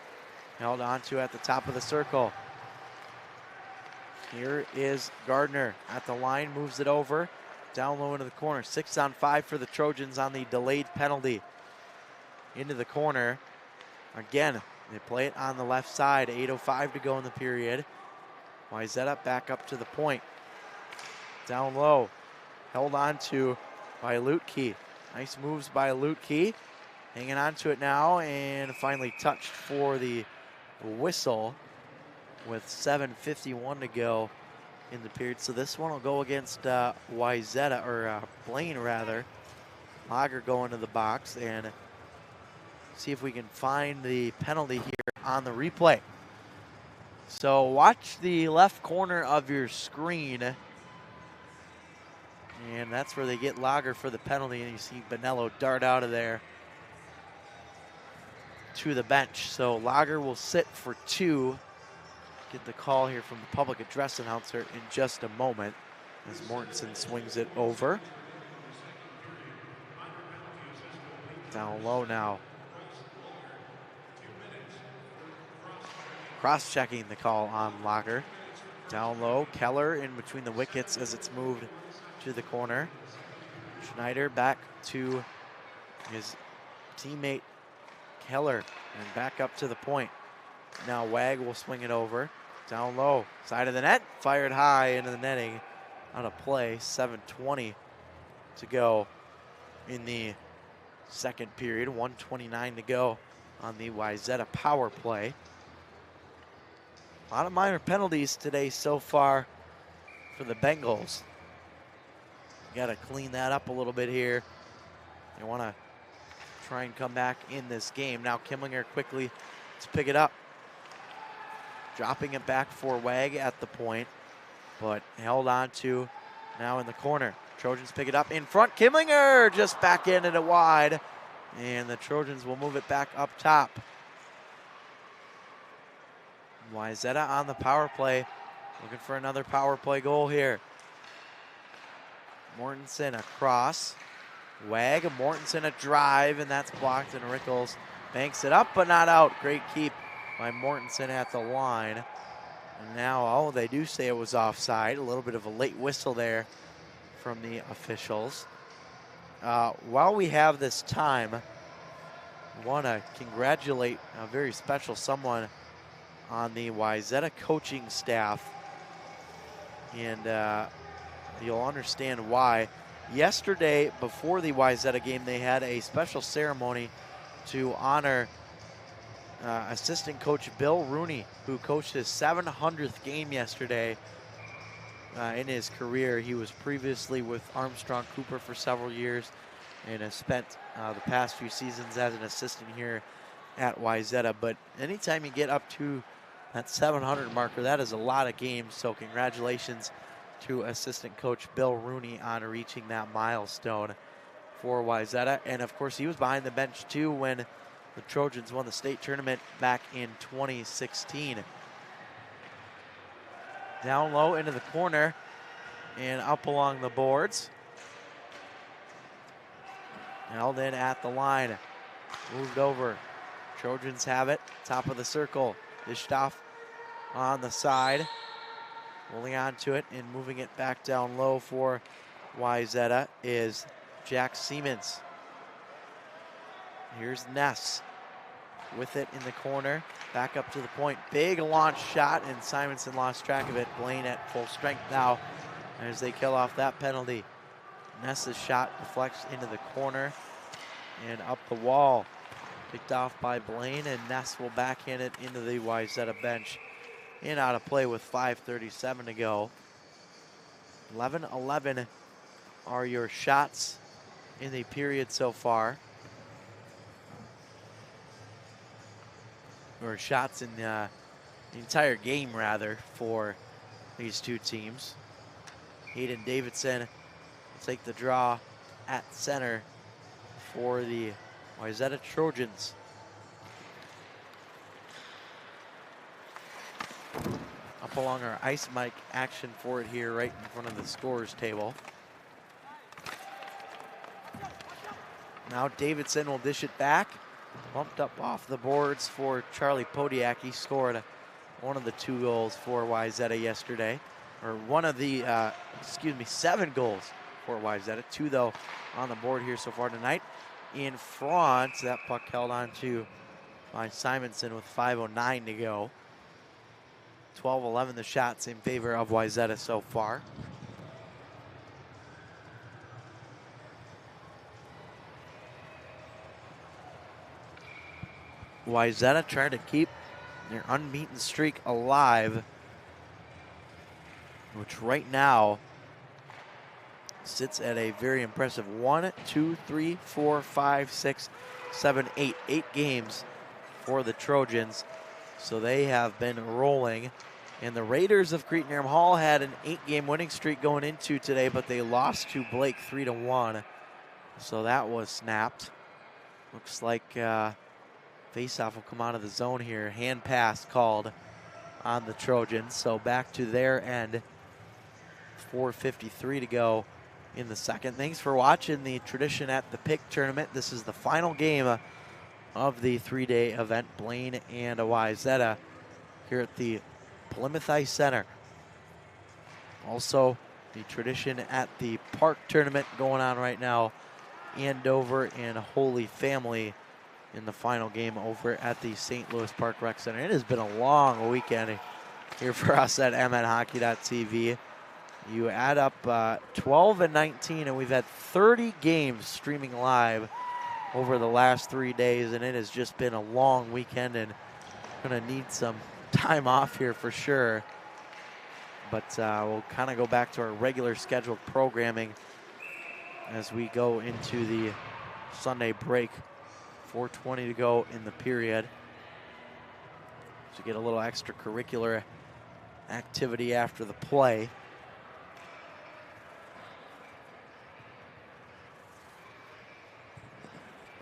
Held on to at the top of the circle. Here is Gardner at the line, moves it over. Down low into the corner. 6-on-5 for the Trojans on the delayed penalty. Into the corner. Again, they play it on the left side. 8:05 to go in the period. Wayzata back up to the point. Down low. Held on to by Lutke. Nice moves by Lutke. Hanging on to it now and finally touched for the whistle with 7:51 to go in the period. So this one will go against Wayzata, or Blaine rather. Lager going to the box and see if we can find the penalty here on the replay. So watch the left corner of your screen. And that's where they get Lager for the penalty. And you see Bonello dart out of there to the bench. So Lager will sit for 2. Get the call here from the public address announcer in just a moment as Mortensen swings it over. Down low now. cross-checking the call on Locker. Down low, Keller in between the wickets as it's moved to the corner. Schneider back to his teammate Keller and back up to the point. Now Wag will swing it over. Down low, side of the net, fired high into the netting. Out of play, 7:20 to go in the second period. 1:29 to go on the Wayzata power play. A lot of minor penalties today so far for the Bengals. Got to clean that up a little bit here. They want to try and come back in this game. Now Kimlinger quickly to pick it up. Dropping it back for Wag at the point, but held on to now in the corner. Trojans pick it up in front. Kimlinger just backhanded it wide, and the Trojans will move it back up top. Wayzata on the power play, looking for another power play goal here. Mortensen across. Wag, Mortensen a drive, and that's blocked, and Rickles banks it up, but not out. Great keep by Mortensen at the line. And now, they do say it was offside. A little bit of a late whistle there from the officials. While we have this time, I want to congratulate a very special someone on the Wayzata coaching staff, and you'll understand why. Yesterday, before the Wayzata game, they had a special ceremony to honor assistant coach Bill Rooney, who coached his 700th game yesterday in his career. He was previously with Armstrong Cooper for several years and has spent the past few seasons as an assistant here at Wayzata. But anytime you get up to that 700 marker, that is a lot of games. So congratulations to assistant coach Bill Rooney on reaching that milestone for Wayzata. And of course, he was behind the bench too when the Trojans won the state tournament back in 2016. Down low into the corner and up along the boards. Held in at the line. Moved over. Trojans have it. Top of the circle. Dished off on the side. Holding on to it and moving it back down low for Wayzata is Jack Siemens. Here's Ness with it in the corner. Back up to the point. Big launch shot, and Simonson lost track of it. Blaine at full strength now as they kill off that penalty. Ness's shot deflects into the corner and up the wall. Picked off by Blaine, and Ness will backhand it into the Wayzata bench. In out of play with 5:37 to go. 11-11 are your shots in the period so far. Or shots in the entire game, rather, for these two teams. Hayden Davidson will take the draw at center for the Wayzata Trojans. Up along our ice mic action for it here right in front of the scorers table. Now Davidson will dish it back. Bumped up off the boards for Charlie Podiak. He scored one of the 2 goals for Wayzata yesterday. Or one of the, 7 goals for Wayzata. 2 though on the board here so far tonight. In front, that puck held on to by Simonson with 5:09 to go. 12-11 the shots in favor of Wayzata so far. Wayzata trying to keep their unbeaten streak alive, which right now sits at a very impressive 1, 2, 3, 4, 5, 6, 7, 8. 8 games for the Trojans. So they have been rolling. And the Raiders of Cretin-Aram Hall had an 8-game winning streak going into today, but they lost to Blake 3-1. So that was snapped. Looks like faceoff will come out of the zone here. Hand pass called on the Trojans. So back to their end. 4:53 to go in the second. Thanks for watching the Tradition at the PIC Tournament. This is the final game of the 3-day event. Blaine and Wayzata here at the Plymouth Ice Center. Also, the tradition at the park tournament going on right now. Andover and Holy Family in the final game over at the St. Louis Park Rec Center. It has been a long weekend here for us at mnhockey.tv. You add up 12 and 19, and we've had 30 games streaming live over the last 3 days, and it has just been a long weekend, and going to need some time off here for sure. But we'll kind of go back to our regular scheduled programming as we go into the Sunday break. 4:20 to go in the period. So get a little extracurricular activity after the play.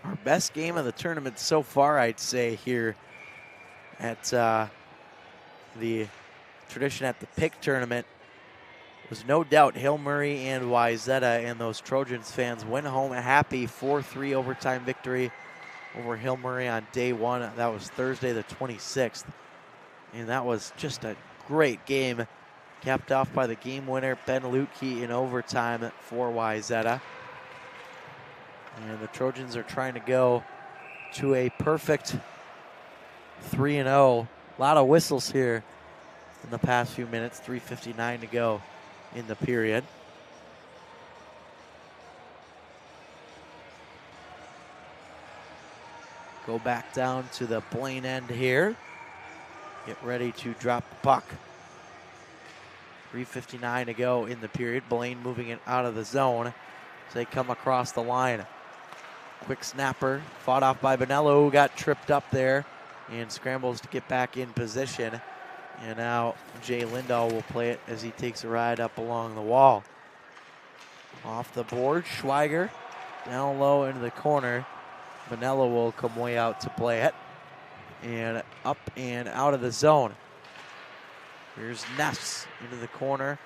Our best game of the tournament so far, I'd say, here at the tradition at the PIC Tournament was no doubt Hail Murray and Wayzata, and those Trojans fans went home a happy 4-3 overtime victory over Hail Murray on day one. That was Thursday the 26th. And that was just a great game, capped off by the game winner, Ben Lutke, in overtime for Wayzata. And the Trojans are trying to go to a perfect 3-0. A lot of whistles here in the past few minutes. 3:59 to go in the period. Go back down to the Blaine end here. Get ready to drop the puck. 3:59 to go in the period. Blaine moving it out of the zone as they come across the line. Quick snapper, fought off by Bonello, who got tripped up there and scrambles to get back in position. And now Jay Lindahl will play it as he takes a ride up along the wall. Off the board, Schweiger down low into the corner. Bonello will come way out to play it. And up and out of the zone. Here's Ness into the corner.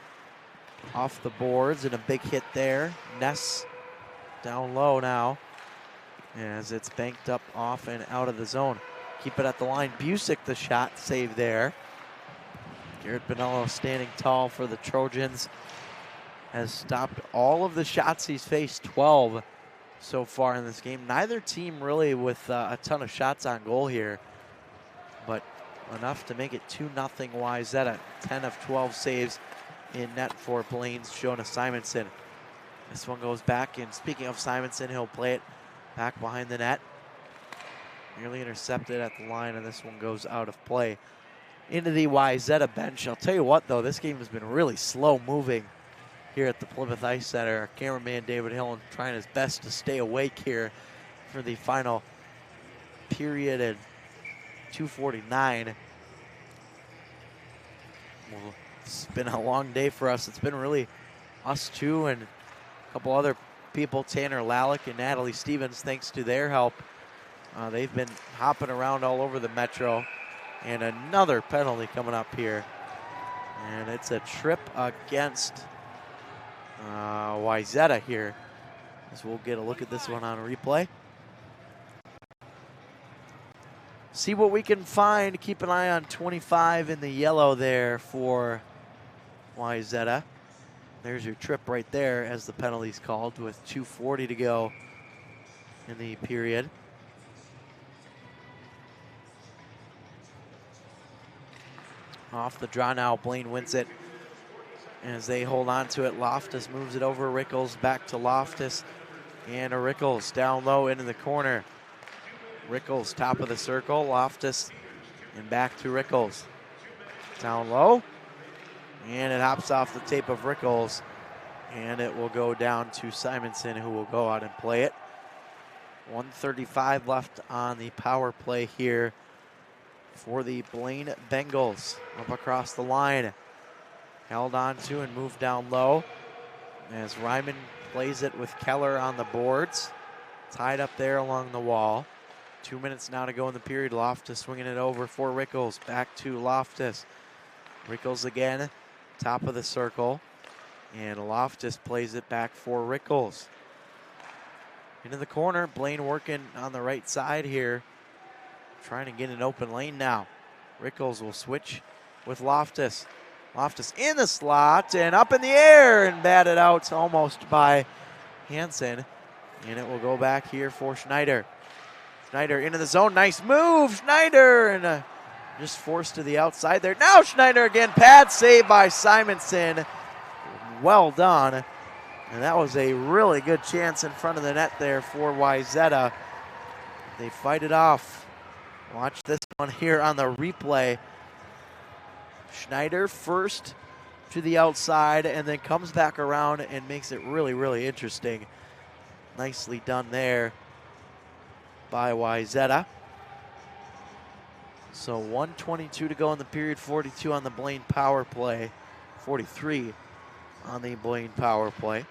Off the boards and a big hit there. Ness down low now as it's banked up off and out of the zone. Keep it at the line. Busick the shot save there. Garrett Bonello standing tall for the Trojans. Has stopped all of the shots he's faced, 12 so far in this game. Neither team really with a ton of shots on goal here, but enough to make it 2-0 Wayzata. 10 of 12 saves in net for Blaine's Jonah Simonson. This one goes back, and speaking of Simonson, he'll play it back behind the net. Nearly intercepted at the line, and this one goes out of play. Into the Wayzata bench. I'll tell you what, though, this game has been really slow moving here at the Plymouth Ice Center. Our cameraman David Hill trying his best to stay awake here for the final period at 2:49. Well, it's been a long day for us. It's been really us two and a couple other people, Tanner Lalick and Natalie Stevens, thanks to their help. They've been hopping around all over the Metro. And another penalty coming up here. And it's a trip against Wayzata here. As we'll get a look at this one on replay. See what we can find. Keep an eye on 25 in the yellow there for Wayzata. There's your trip right there as the penalty's called with 2:40 to go in the period. Off the draw now, Blaine wins it as they hold on to it. Loftus moves it over. Rickles back to Loftus, and a Rickles down low into the corner. Rickles top of the circle, Loftus, and back to Rickles. Down low, and it hops off the tape of Rickles, and it will go down to Simonson, who will go out and play it. 1:35 left on the power play here for the Blaine Bengals. Up across the line. Held on to and moved down low as Ryman plays it with Keller on the boards. Tied up there along the wall. 2 minutes now to go in the period. Loftus swinging it over for Rickles. Back to Loftus. Rickles again, top of the circle. And Loftus plays it back for Rickles. Into the corner, Blaine working on the right side here. Trying to get an open lane now. Rickles will switch with Loftus. Loftus in the slot and up in the air and batted out almost by Hansen. And it will go back here for Schneider. Schneider into the zone. Nice move, Schneider. And just forced to the outside there. Now Schneider again. Pad save by Simonson. Well done. And that was a really good chance in front of the net there for Wayzata. They fight it off. Watch this one here on the replay. Schneider first to the outside and then comes back around and makes it really, really interesting. Nicely done there by Wayzata. So 1:22 to go in the period, 42 on the Blaine power play, 43 on the Blaine power play.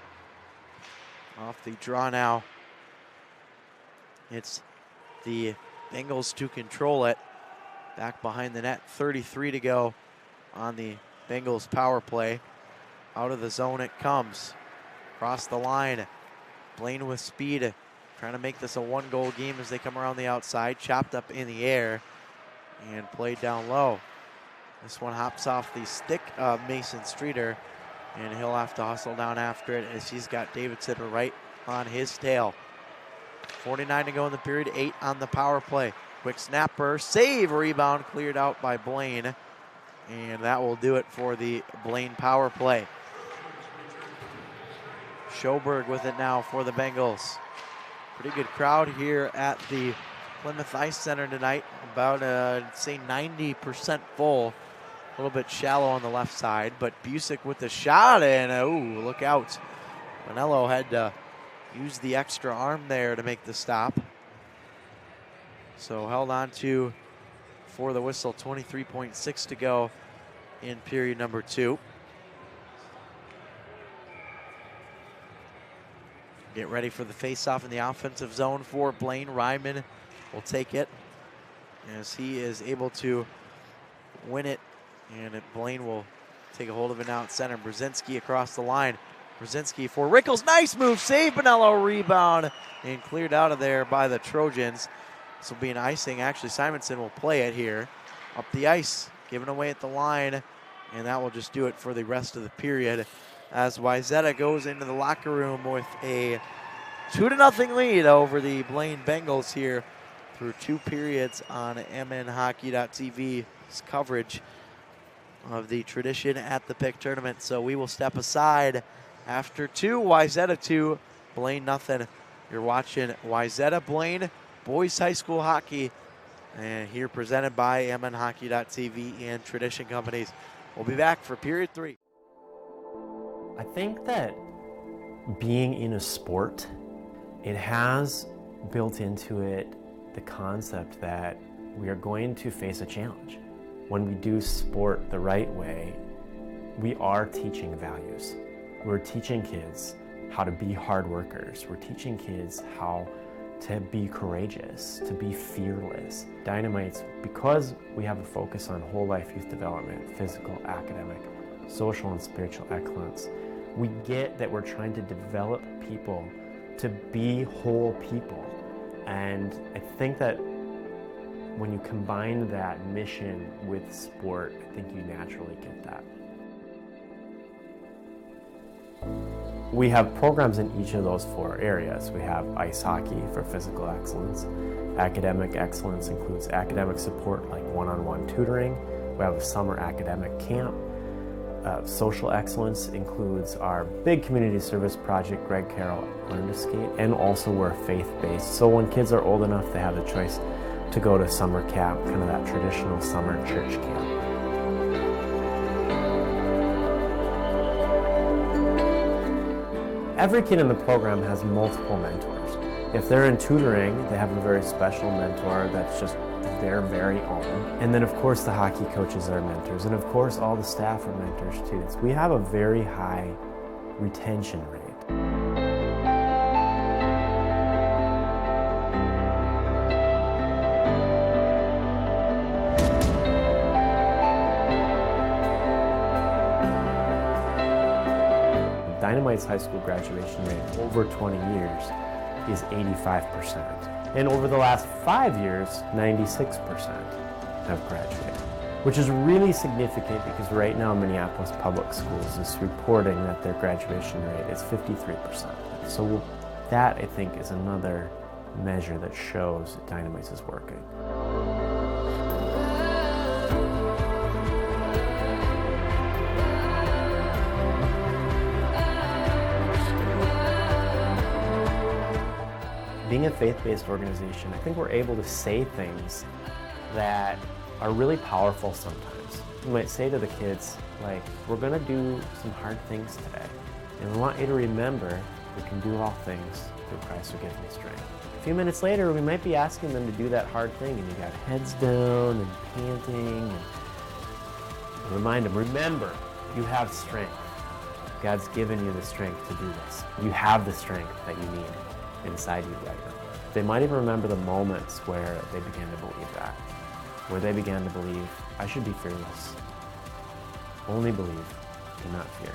Off the draw now. It's the Bengals to control it. Back behind the net, 33 to go on the Bengals power play. Out of the zone it comes. Across the line. Blaine with speed. Trying to make this a one-goal game as they come around the outside. Chopped up in the air and played down low. This one hops off the stick of Mason Streeter, and he'll have to hustle down after it as he's got Davidson right on his tail. 49 to go in the period, 8 on the power play. Quick snapper, save, rebound cleared out by Blaine. And that will do it for the Blaine power play. Schoberg with it now for the Bengals. Pretty good crowd here at the Plymouth Ice Center tonight. About, say, 90% full. A little bit shallow on the left side, but Busick with the shot, and ooh, look out. Bonello had to use the extra arm there to make the stop. So held on to for the whistle, 23.6 to go in period number 2. Get ready for the face-off in the offensive zone for Blaine. Ryman will take it as he is able to win it, and Blaine will take a hold of it now at center. Brzezinski across the line. Brzezinski for Rickles. Nice move, save, Bonello, rebound, and cleared out of there by the Trojans. This will be an icing. Actually, Simonson will play it here. Up the ice, given away at the line, and that will just do it for the rest of the period as Wayzata goes into the locker room with a 2-0 lead over the Blaine Bengals here through 2 periods on MNHockey.tv's coverage of the Tradition at the PIC Tournament. So we will step aside after 2, Wayzata 2, Blaine nothing. You're watching Wayzata Blaine Boys High School Hockey, and here presented by MNHockey.tv and Tradition Companies. We'll be back for period 3. I think that being in a sport, it has built into it the concept that we are going to face a challenge. When we do sport the right way, we are teaching values. We're teaching kids how to be hard workers. We're teaching kids how to be courageous, to be fearless. Dynamites, because we have a focus on whole life youth development, physical, academic, social and spiritual excellence, we get that we're trying to develop people to be whole people. And I think that when you combine that mission with sport, I think you naturally get that. We have programs in each of those 4 areas. We have ice hockey for physical excellence. Academic excellence includes academic support like one-on-one tutoring. We have a summer academic camp. Social excellence includes our big community service project, Greg Carroll Learn to Skate, and also we're faith-based. So when kids are old enough, they have the choice to go to summer camp, kind of that traditional summer church camp. Every kid in the program has multiple mentors. If they're in tutoring, they have a very special mentor that's just their very own. And then of course the hockey coaches are mentors, and of course all the staff are mentors too. So we have a very high retention rate. Dynamite's high school graduation rate over 20 years is 85%. And over the last 5 years, 96% have graduated. which is really significant because right now Minneapolis Public Schools is reporting that their graduation rate is 53%. So that, I think, is another measure that shows that Dynamites is working. Being a faith-based organization, I think we're able to say things that are really powerful sometimes. You might say to the kids, like, we're gonna do some hard things today, and we want you to remember we can do all things through Christ who gives me strength. A few minutes later, we might be asking them to do that hard thing, and you got heads down and panting, and remind them, remember, you have strength. God's given you the strength to do this. You have the strength that you need inside you right now. They might even remember the moments where they began to believe that, where they began to believe, I should be fearless. Only believe, do not fear.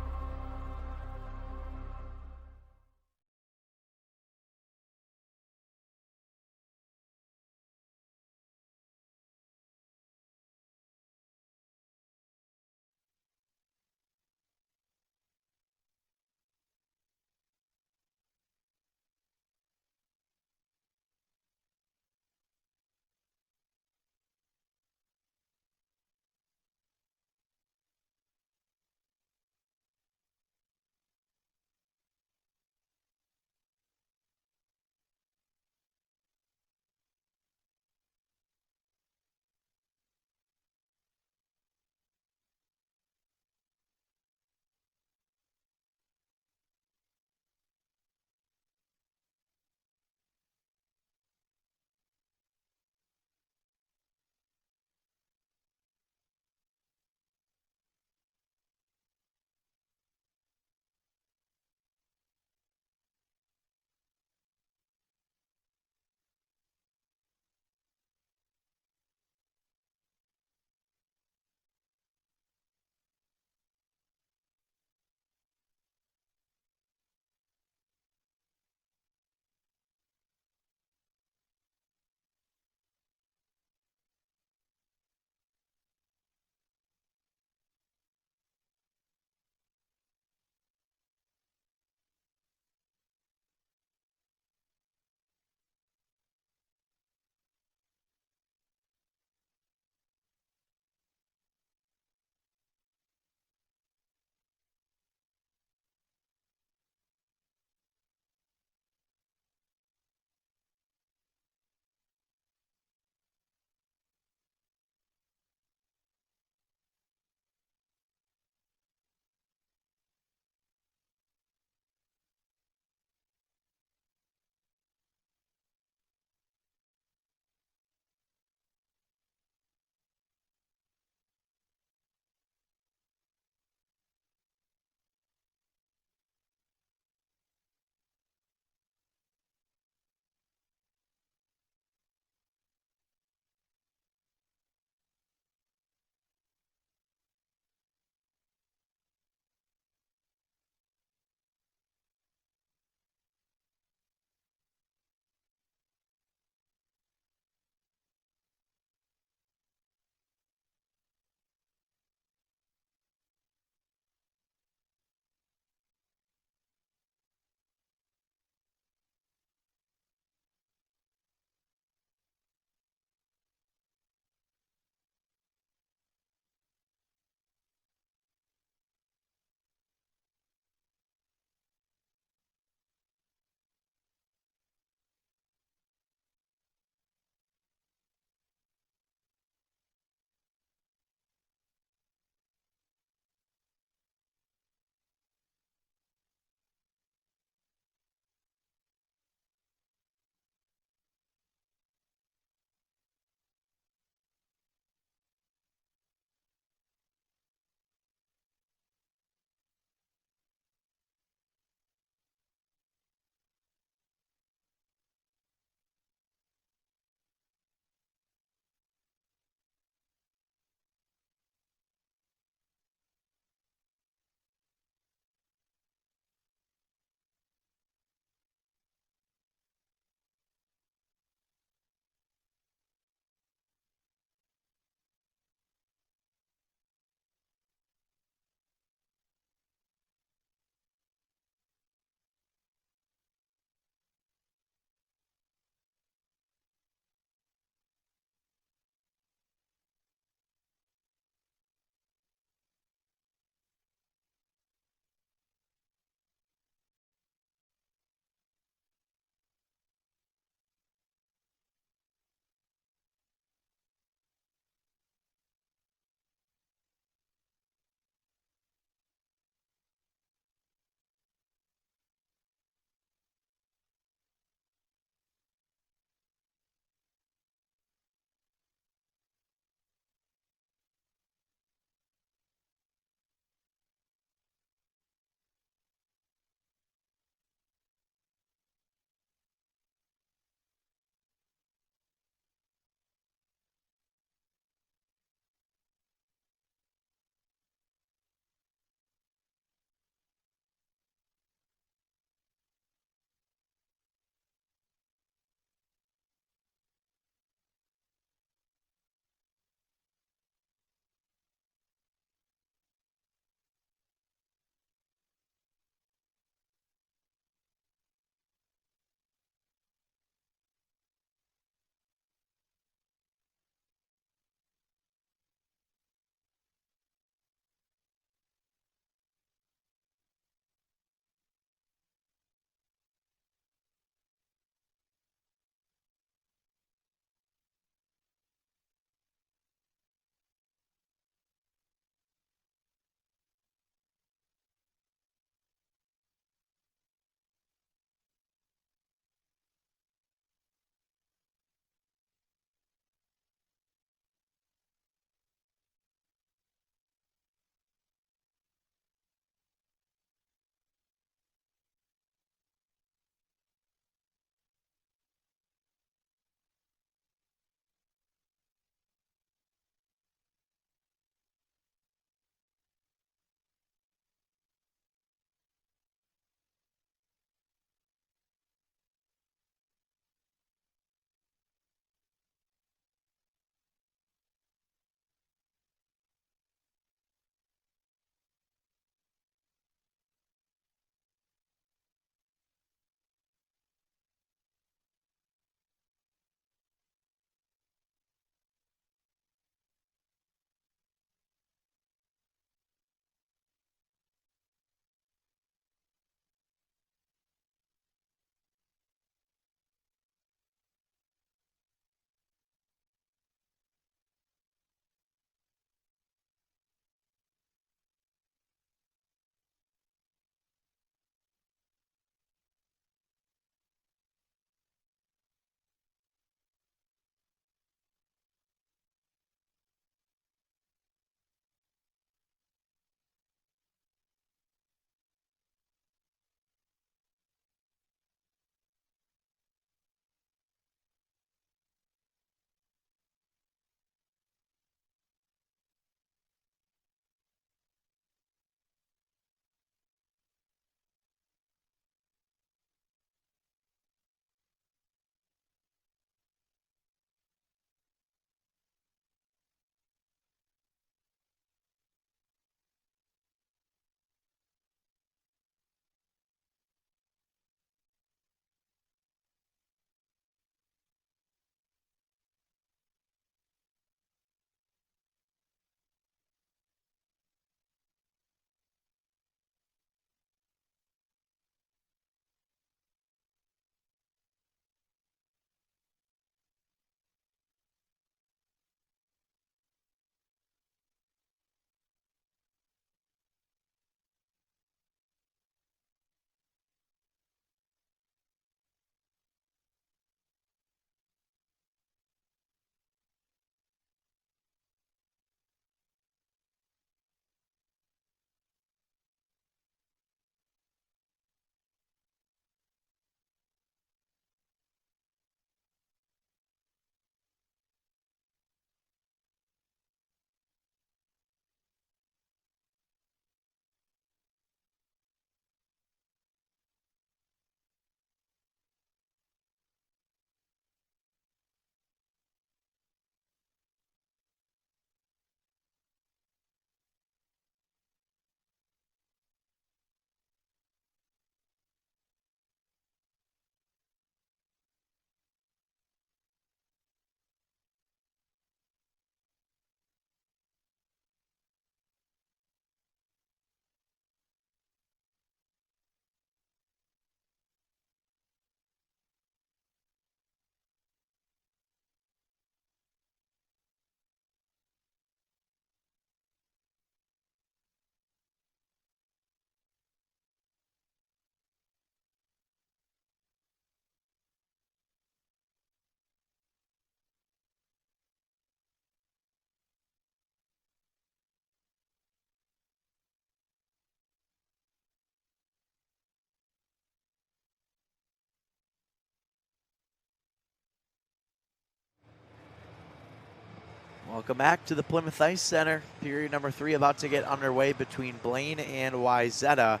Welcome back to the Plymouth Ice Center. Period number 3 about to get underway between Blaine and Wayzata.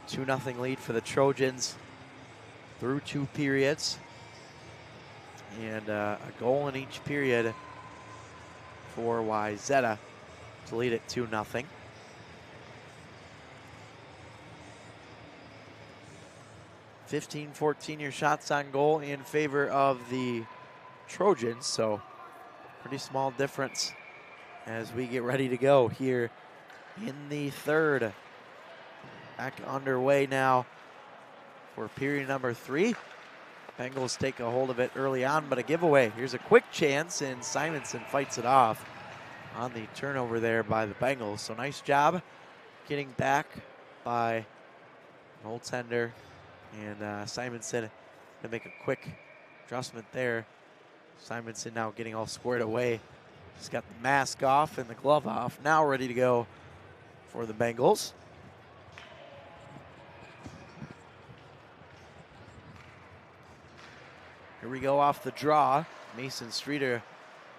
2-0 lead for the Trojans through 2 periods. And a goal in each period for Wayzata to lead it 2-0. (15-14) your shots on goal in favor of the Trojans, so pretty small difference as we get ready to go here in the third. Back underway now for period number 3. Bengals take a hold of it early on, but a giveaway. Here's a quick chance, and Simonson fights it off on the turnover there by the Bengals. So nice job getting back by goaltender and Simonson to make a quick adjustment there. Simonson now getting all squared away. He's got the mask off and the glove off. Now ready to go for the Bengals. Here we go off the draw. Mason Streeter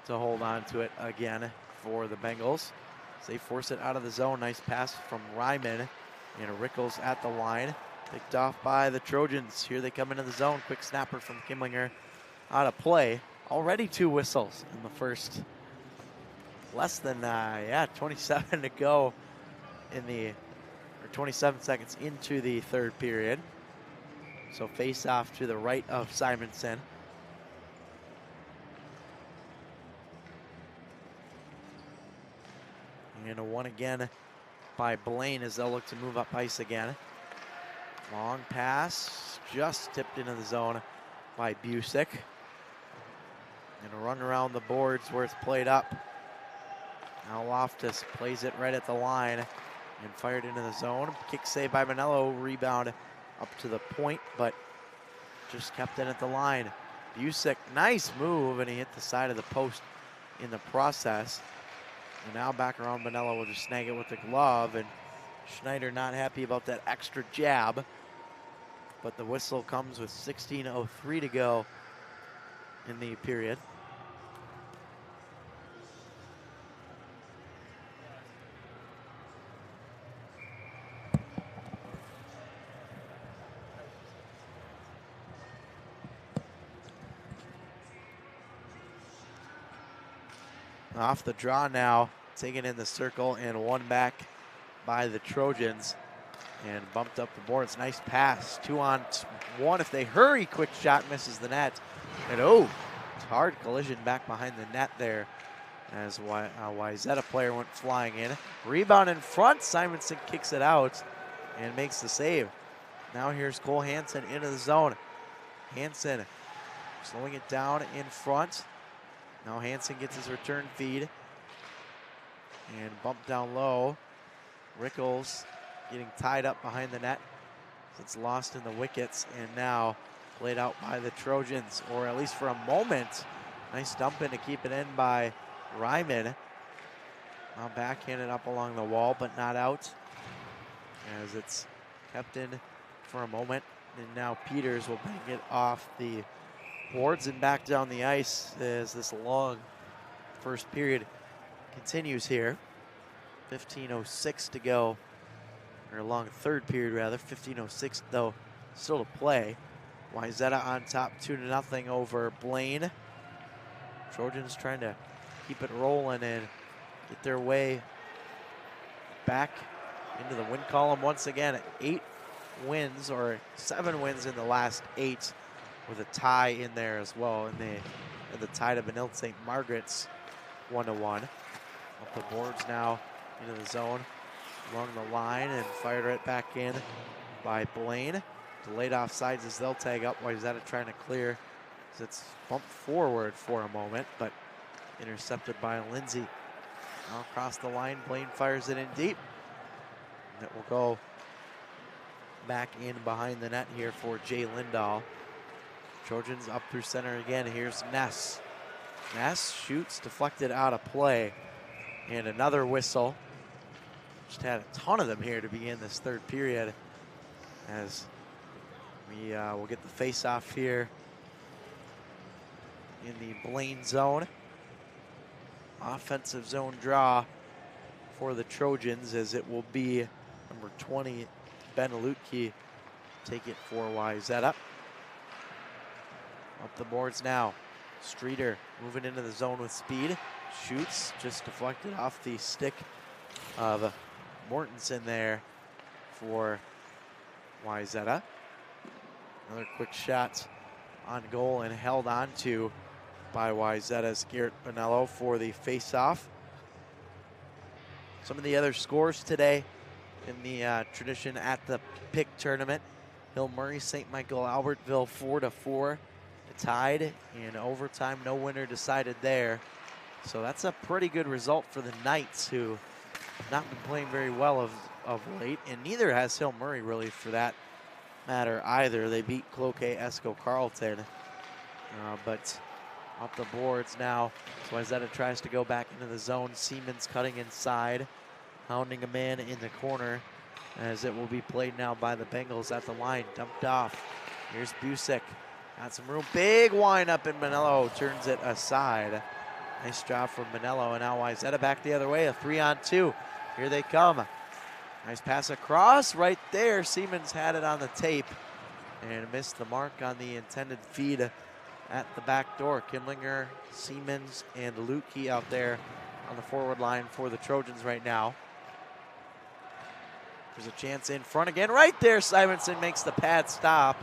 to hold on to it again for the Bengals. As they force it out of the zone. Nice pass from Ryman. And Rickles at the line. Picked off by the Trojans. Here they come into the zone. Quick snapper from Kimlinger out of play. Already 2 whistles in the first. Less than 27 to go in the, or 27 seconds into the third period. So face off to the right of Simonson. And a one again by Blaine as they'll look to move up ice again. Long pass, just tipped into the zone by Busick. And a run around the boards where it's played up. Now Loftus plays it right at the line and fired into the zone. Kick save by Manello, rebound up to the point, but just kept in at the line. Busick, nice move, and he hit the side of the post in the process. And now back around, Manello will just snag it with the glove, and Schneider not happy about that extra jab. But the whistle comes with 16:03 to go in the period. Off the draw now, taken in the circle and one back by the Trojans and bumped up the boards. Nice pass, 2-on-1 if they hurry. Quick shot misses the net. And hard collision back behind the net there as a Wayzata player went flying in. Rebound in front, Simonson kicks it out and makes the save. Now here's Cole Hansen into the zone. Hansen slowing it down in front. Now Hansen gets his return feed and bumped down low. Rickles getting tied up behind the net. It's lost in the wickets and now played out by the Trojans, or at least for a moment. Nice dump in to keep it in by Ryman. Now backhanded up along the wall, but not out as it's kept in for a moment. And now Peters will bang it off the boards and back down the ice as this long first period continues here. 15:06 to go, or a long third period rather. 15:06 though still to play. Wayzata on top 2-0 over Blaine. Trojans trying to keep it rolling and get their way back into the win column once again. 8 wins, or 7 wins in the last 8, with a tie in there as well, and the tie to Benilde St. Margaret's 1-1. Up the boards now into the zone along the line and fired right back in by Blaine. Delayed offsides as they'll tag up. Wayzata trying to clear as it's bumped forward for a moment, but intercepted by Lindsay. Now across the line, Blaine fires it in deep. And it will go back in behind the net here for Jay Lindahl. Trojans up through center again. Here's Ness. Ness shoots, deflected out of play. And another whistle. Just had a ton of them here to begin this third period, as we will get the face-off here in the Blaine zone. offensive zone draw for the Trojans, as it will be number 20, Ben Lutke, take it for Wayzata. Up the boards now. Streeter moving into the zone with speed. Shoots, just deflected off the stick of Mortensen there for Wayzata. Another quick shot on goal and held on to by Wayzata's Garrett Bonello for the face-off. Some of the other scores today in the tradition at the PIC Tournament. Hill Murray, St. Michael, Albertville 4-4. Tied in overtime, no winner decided there. So that's a pretty good result for the Knights, who have not been playing very well of late, and neither has Hill Murray really for that matter either. They beat Cloquet Esco Carleton, but off the boards now. So Wayzata tries to go back into the zone. Siemens cutting inside, hounding a man in the corner, as it will be played now by the Bengals at the line. Dumped off. Here's Busick. Got some room. Big wind up, and Bonello turns it aside. Nice job from Bonello, and now Wayzata back the other way. A 3-on-2. Here they come. Nice pass across right there. Siemens had it on the tape and missed the mark on the intended feed at the back door. Kindlinger, Siemens, and Lutke out there on the forward line for the Trojans right now. There's a chance in front again. Right there, Simonson makes the pad stop.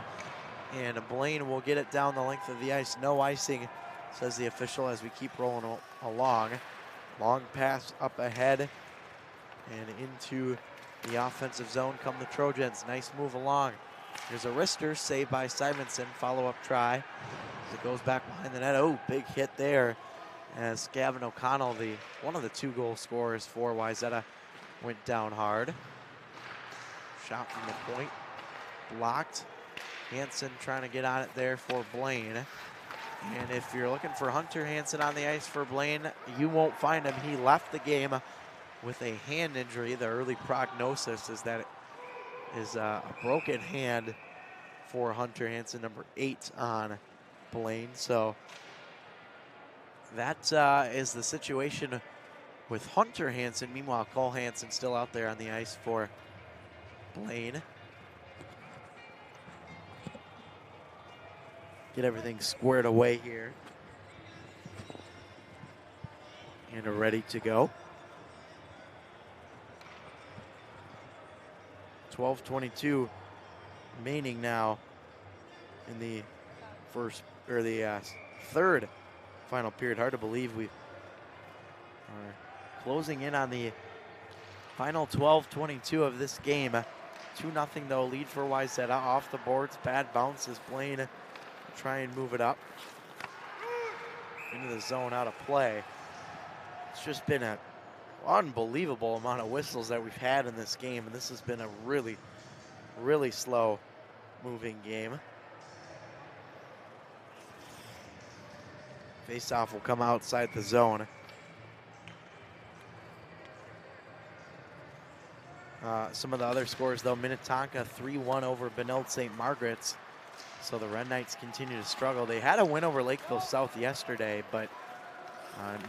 And Blaine will get it down the length of the ice. No icing, says the official, as we keep rolling along. Long pass up ahead and into the offensive zone come the Trojans. Nice move along. There's a wrister saved by Simonson. Follow-up try as it goes back behind the net. Oh, big hit there as Gavin O'Connell, one of the 2 goal scorers for Wayzata, went down hard. Shot from the point, blocked. Hansen trying to get on it there for Blaine. And if you're looking for Hunter Hansen on the ice for Blaine, you won't find him. He left the game with a hand injury. The early prognosis is that it is a broken hand for Hunter Hansen, number 8 on Blaine. So that is the situation with Hunter Hansen. Meanwhile, Cole Hansen still out there on the ice for Blaine. Get everything squared away here. And are ready to go. 12:22 remaining now in the third final period. Hard to believe we are closing in on the final 12:22 of this game. 2-0 though, lead for Wayzata. Off the boards, bad bounces. Blaine try and move it up into the zone, out of play. It's just been an unbelievable amount of whistles that we've had in this game, and this has been a really, really slow moving game. Face-off will come outside the zone. Some of the other scores though, Minnetonka 3-1 over Benilde St. Margaret's. So the Red Knights continue to struggle. They had a win over Lakeville South yesterday, but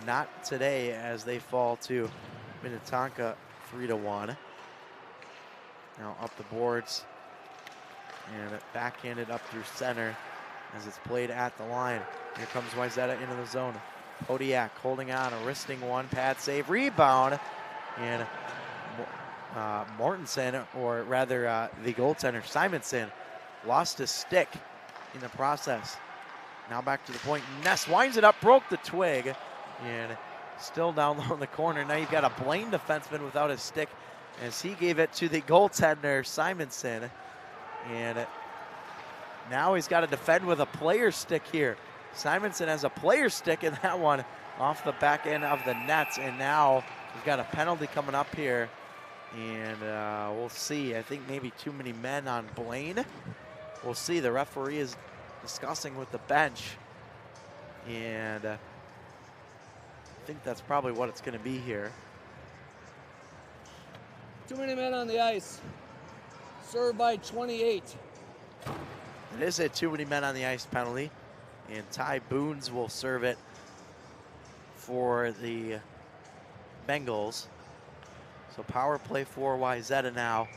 not today, as they fall to Minnetonka 3-1. Now up the boards and backhanded up through center as it's played at the line. Here comes Wayzata into the zone. Podiak holding on, a wristing one, pad save, rebound, and Mortensen, or rather the goaltender Simonson, lost his stick in the process. Now back to the point. Ness winds it up, broke the twig, and still down low in the corner. Now you've got a Blaine defenseman without his stick, as he gave it to the goaltender Simonson. And now he's got to defend with a player stick here. Simonson has a player stick in that one off the back end of the nets, and now we've got a penalty coming up here. And we'll see. I think maybe too many men on Blaine. We'll see. The referee is discussing with the bench. And I think that's probably what it's going to be here. Too many men on the ice. Served by 28. It is a too many men on the ice penalty. And Ty Boons will serve it for the Bengals. So power play for Wayzata now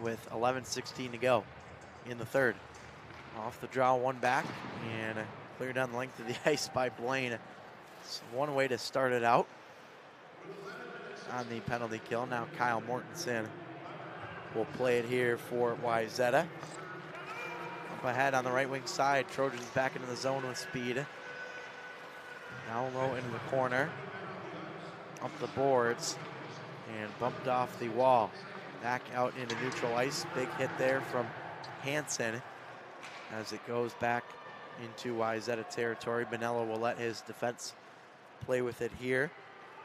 with 11:16 to go in the third. Off the draw, one back, and cleared down the length of the ice by Blaine. It's one way to start it out on the penalty kill. Now Kyle Mortensen will play it here for Wayzata. Up ahead on the right wing side, Trojans back into the zone with speed. Down low into the corner, up the boards, and bumped off the wall. Back out into neutral ice. Big hit there from Hansen as it goes back into Wayzata territory. Bonello will let his defense play with it here.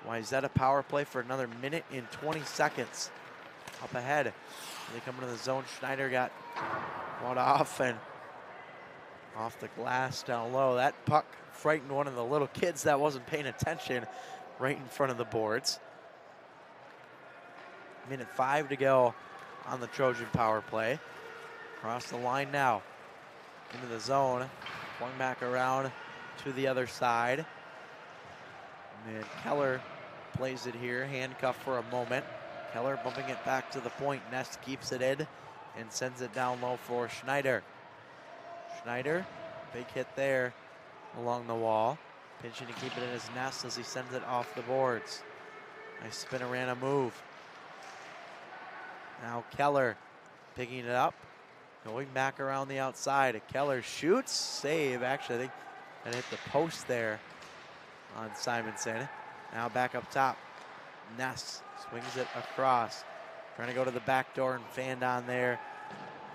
Wayzata power play for another minute and 20 seconds. Up ahead, they come into the zone. Schneider got fought off and off the glass down low. That puck frightened one of the little kids that wasn't paying attention right in front of the boards. Minute 5 to go on the Trojan power play. Across the line now, into the zone, flung back around to the other side. And Keller plays it here, handcuffed for a moment. Keller bumping it back to the point. Ness keeps it in and sends it down low for Schneider. Schneider, big hit there along the wall. Pinching to keep it in his nest as he sends it off the boards. Nice spin-a-rana move. Now Keller picking it up, going back around the outside. Keller shoots, save. Actually, I think that hit the post there on Simonson. Now back up top. Ness swings it across. Trying to go to the back door and fanned on there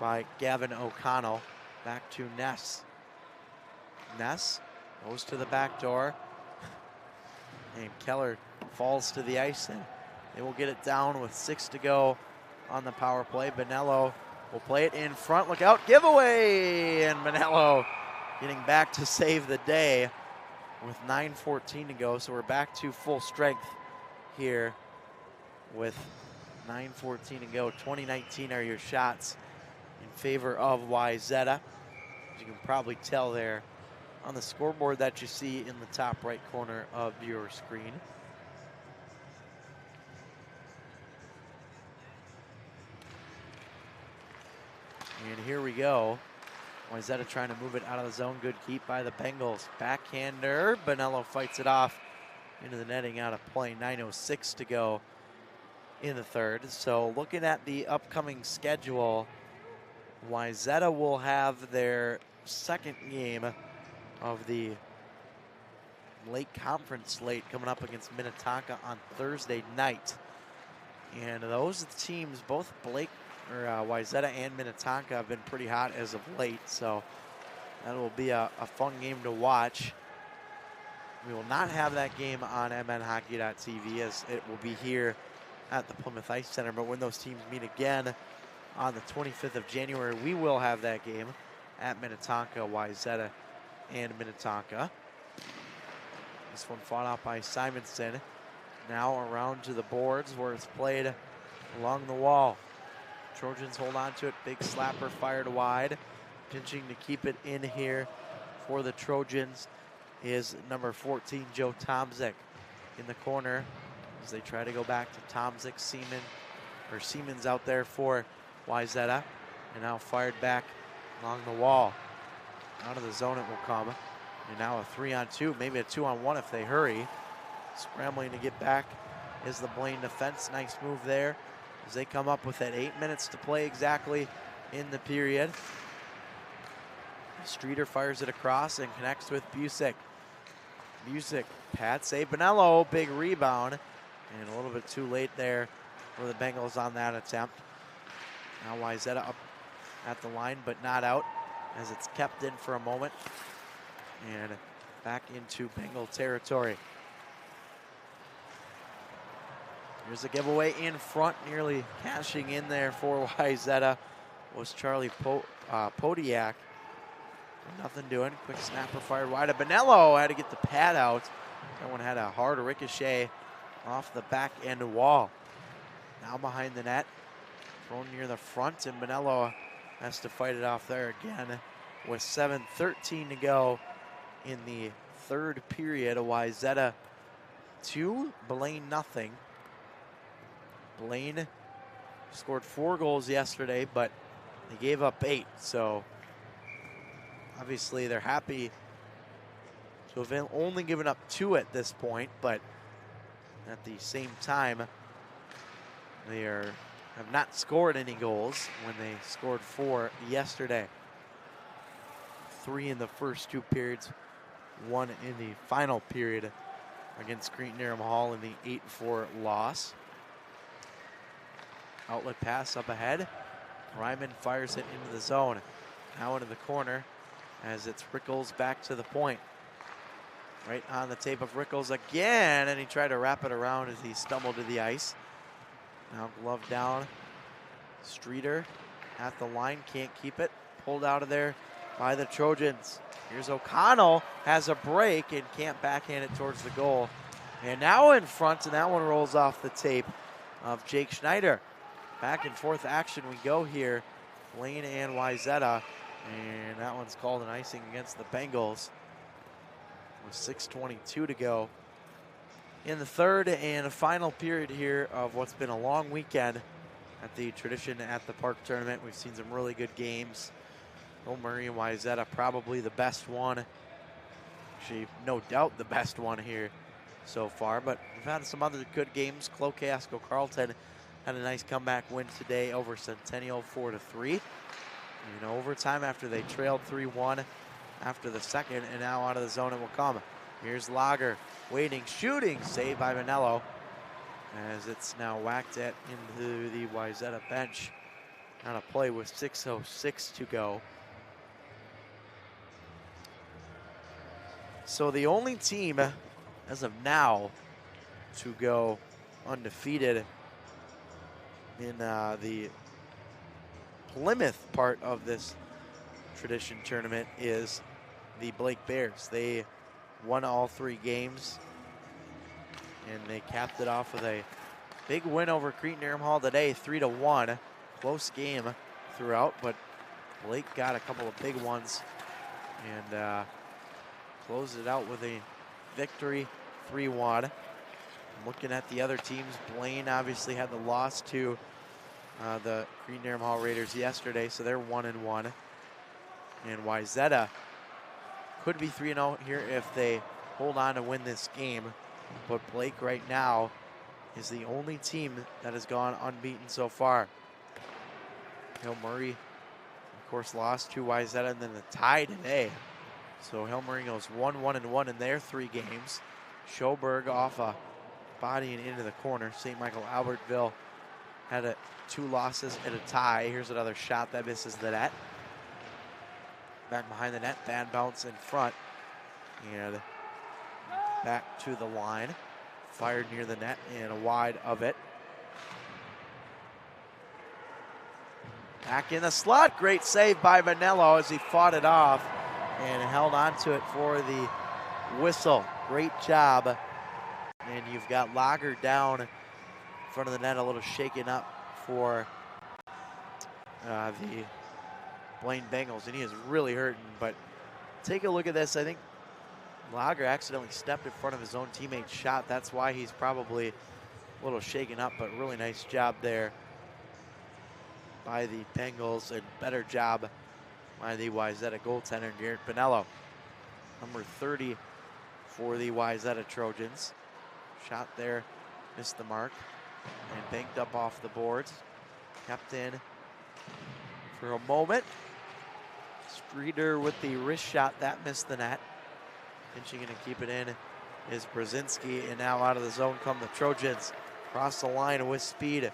by Gavin O'Connell. Back to Ness. Ness goes to the back door. And Keller falls to the ice, and they will get it down with 6 to go on the power play. Bonello will play it in front. Look out, giveaway! And Bonello getting back to save the day with 9:14 to go. So we're back to full strength here with 9:14 to go. 2019 are your shots in favor of Wayzata. As you can probably tell there on the scoreboard that you see in the top right corner of your screen. And here we go. Wayzata trying to move it out of the zone. Good keep by the Bengals. Backhander. Bonello fights it off into the netting, out of play. 9:06 to go in the third. So looking at the upcoming schedule, Wayzata will have their second game of the late conference slate coming up against Minnetonka on Thursday night. And those teams, both Wayzata and Minnetonka, have been pretty hot as of late, so that will be a fun game to watch. We will not have that game on mnhockey.tv, as it will be here at the Plymouth Ice Center, but when those teams meet again on the 25th of January, we will have that game at Minnetonka. Wayzata and Minnetonka. This one fought out by Simonson. Now around to the boards where it's played along the wall. Trojans hold on to it. Big slapper fired wide. Pinching to keep it in here for the Trojans is number 14, Joe Tomzik. In the corner as they try to go back to Tomzik. Siemens out there for Wayzata. And now fired back along the wall. Out of the zone it will come. And now a 3-on-2, maybe a 2-on-1 if they hurry. Scrambling to get back is the Blaine defense. Nice move there as they come up with that 8 minutes to play exactly in the period. Streeter fires it across and connects with Busick. Busick, pad save. Bonello, big rebound. And a little bit too late there for the Bengals on that attempt. Now Wayzata up at the line, but not out, as it's kept in for a moment. And back into Bengal territory. Here's a giveaway in front, nearly cashing in there for Wayzata was Charlie Podiak. Nothing doing. Quick snapper fired wide. Bonello had to get the pad out. That one had a hard ricochet off the back end wall. Now behind the net. Thrown near the front, and Bonello has to fight it off there again with 7:13 to go in the third period. Wayzata 2, Blaine nothing. Blaine scored 4 goals yesterday, but they gave up 8. So obviously they're happy to have only given up 2 at this point, but at the same time, they have not scored any goals when they scored 4 yesterday. 3 in the first 2 periods, 1 in the final period against Cretin-Derham Hall in the 8-4 loss. Outlet pass up ahead. Ryman fires it into the zone. Now into the corner as it's Rickles back to the point. Right on the tape of Rickles again, and he tried to wrap it around as he stumbled to the ice. Now glove down. Streeter at the line, can't keep it. Pulled out of there by the Trojans. Here's O'Connell, has a break and can't backhand it towards the goal. And now in front, and that one rolls off the tape of Jake Schneider. Back and forth action we go here. Blaine and Wayzata, and that one's called an icing against the Bengals. With 6:22 to go in the third and final period here of what's been a long weekend at the Tradition at the Park tournament. We've seen some really good games. Hill Murray and Wayzata probably the best one. Actually, no doubt the best one here so far, but we've had some other good games. Cloquet-Asco Carleton had a nice comeback win today over Centennial 4-3. In overtime after they trailed 3-1 after the second, and now out of the zone it will come. Here's Lager, waiting, shooting, saved by Manello as it's now whacked it into the Wayzata bench. On a play with 6:06 to go. So the only team as of now to go undefeated in the Plymouth part of this Tradition tournament is the Blake Bears. They won all 3 games, and they capped it off with a big win over Cretin-Derham Hall today, 3-1. Close game throughout, but Blake got a couple of big ones and closed it out with a victory, 3-1. Looking at the other teams, Blaine obviously had the loss to the Cretin-Derham Hall Raiders yesterday, so they're 1-1. And Wayzata could be 3-0 here if they hold on to win this game. But Blake right now is the only team that has gone unbeaten so far. Hill Murray, of course, lost to Wayzata and then the tie today. So Hill Murray goes 1-1 in their 3 games. Schoberg off a body and into the corner. St. Michael Albertville had 2 losses and a tie. Here's another shot that misses the net. Back behind the net, bad bounce in front. And back to the line. Fired near the net and wide of it. Back in the slot, great save by Manello as he fought it off and held on to it for the whistle. Great job. And you've got Lager down in front of the net, a little shaken up for the Blaine Bengals, and he is really hurting. But take a look at this. I think Lager accidentally stepped in front of his own teammate's shot. That's why he's probably a little shaken up, but really nice job there by the Bengals, and better job by the Wayzata goaltender, Garrett Pinello. Number 30 for the Wayzata Trojans. Shot there, missed the mark, and banked up off the boards. Kept in for a moment. Streeter with the wrist shot, that missed the net. Pinching in to keep it in is Brzezinski, and now out of the zone come the Trojans. Across the line with speed.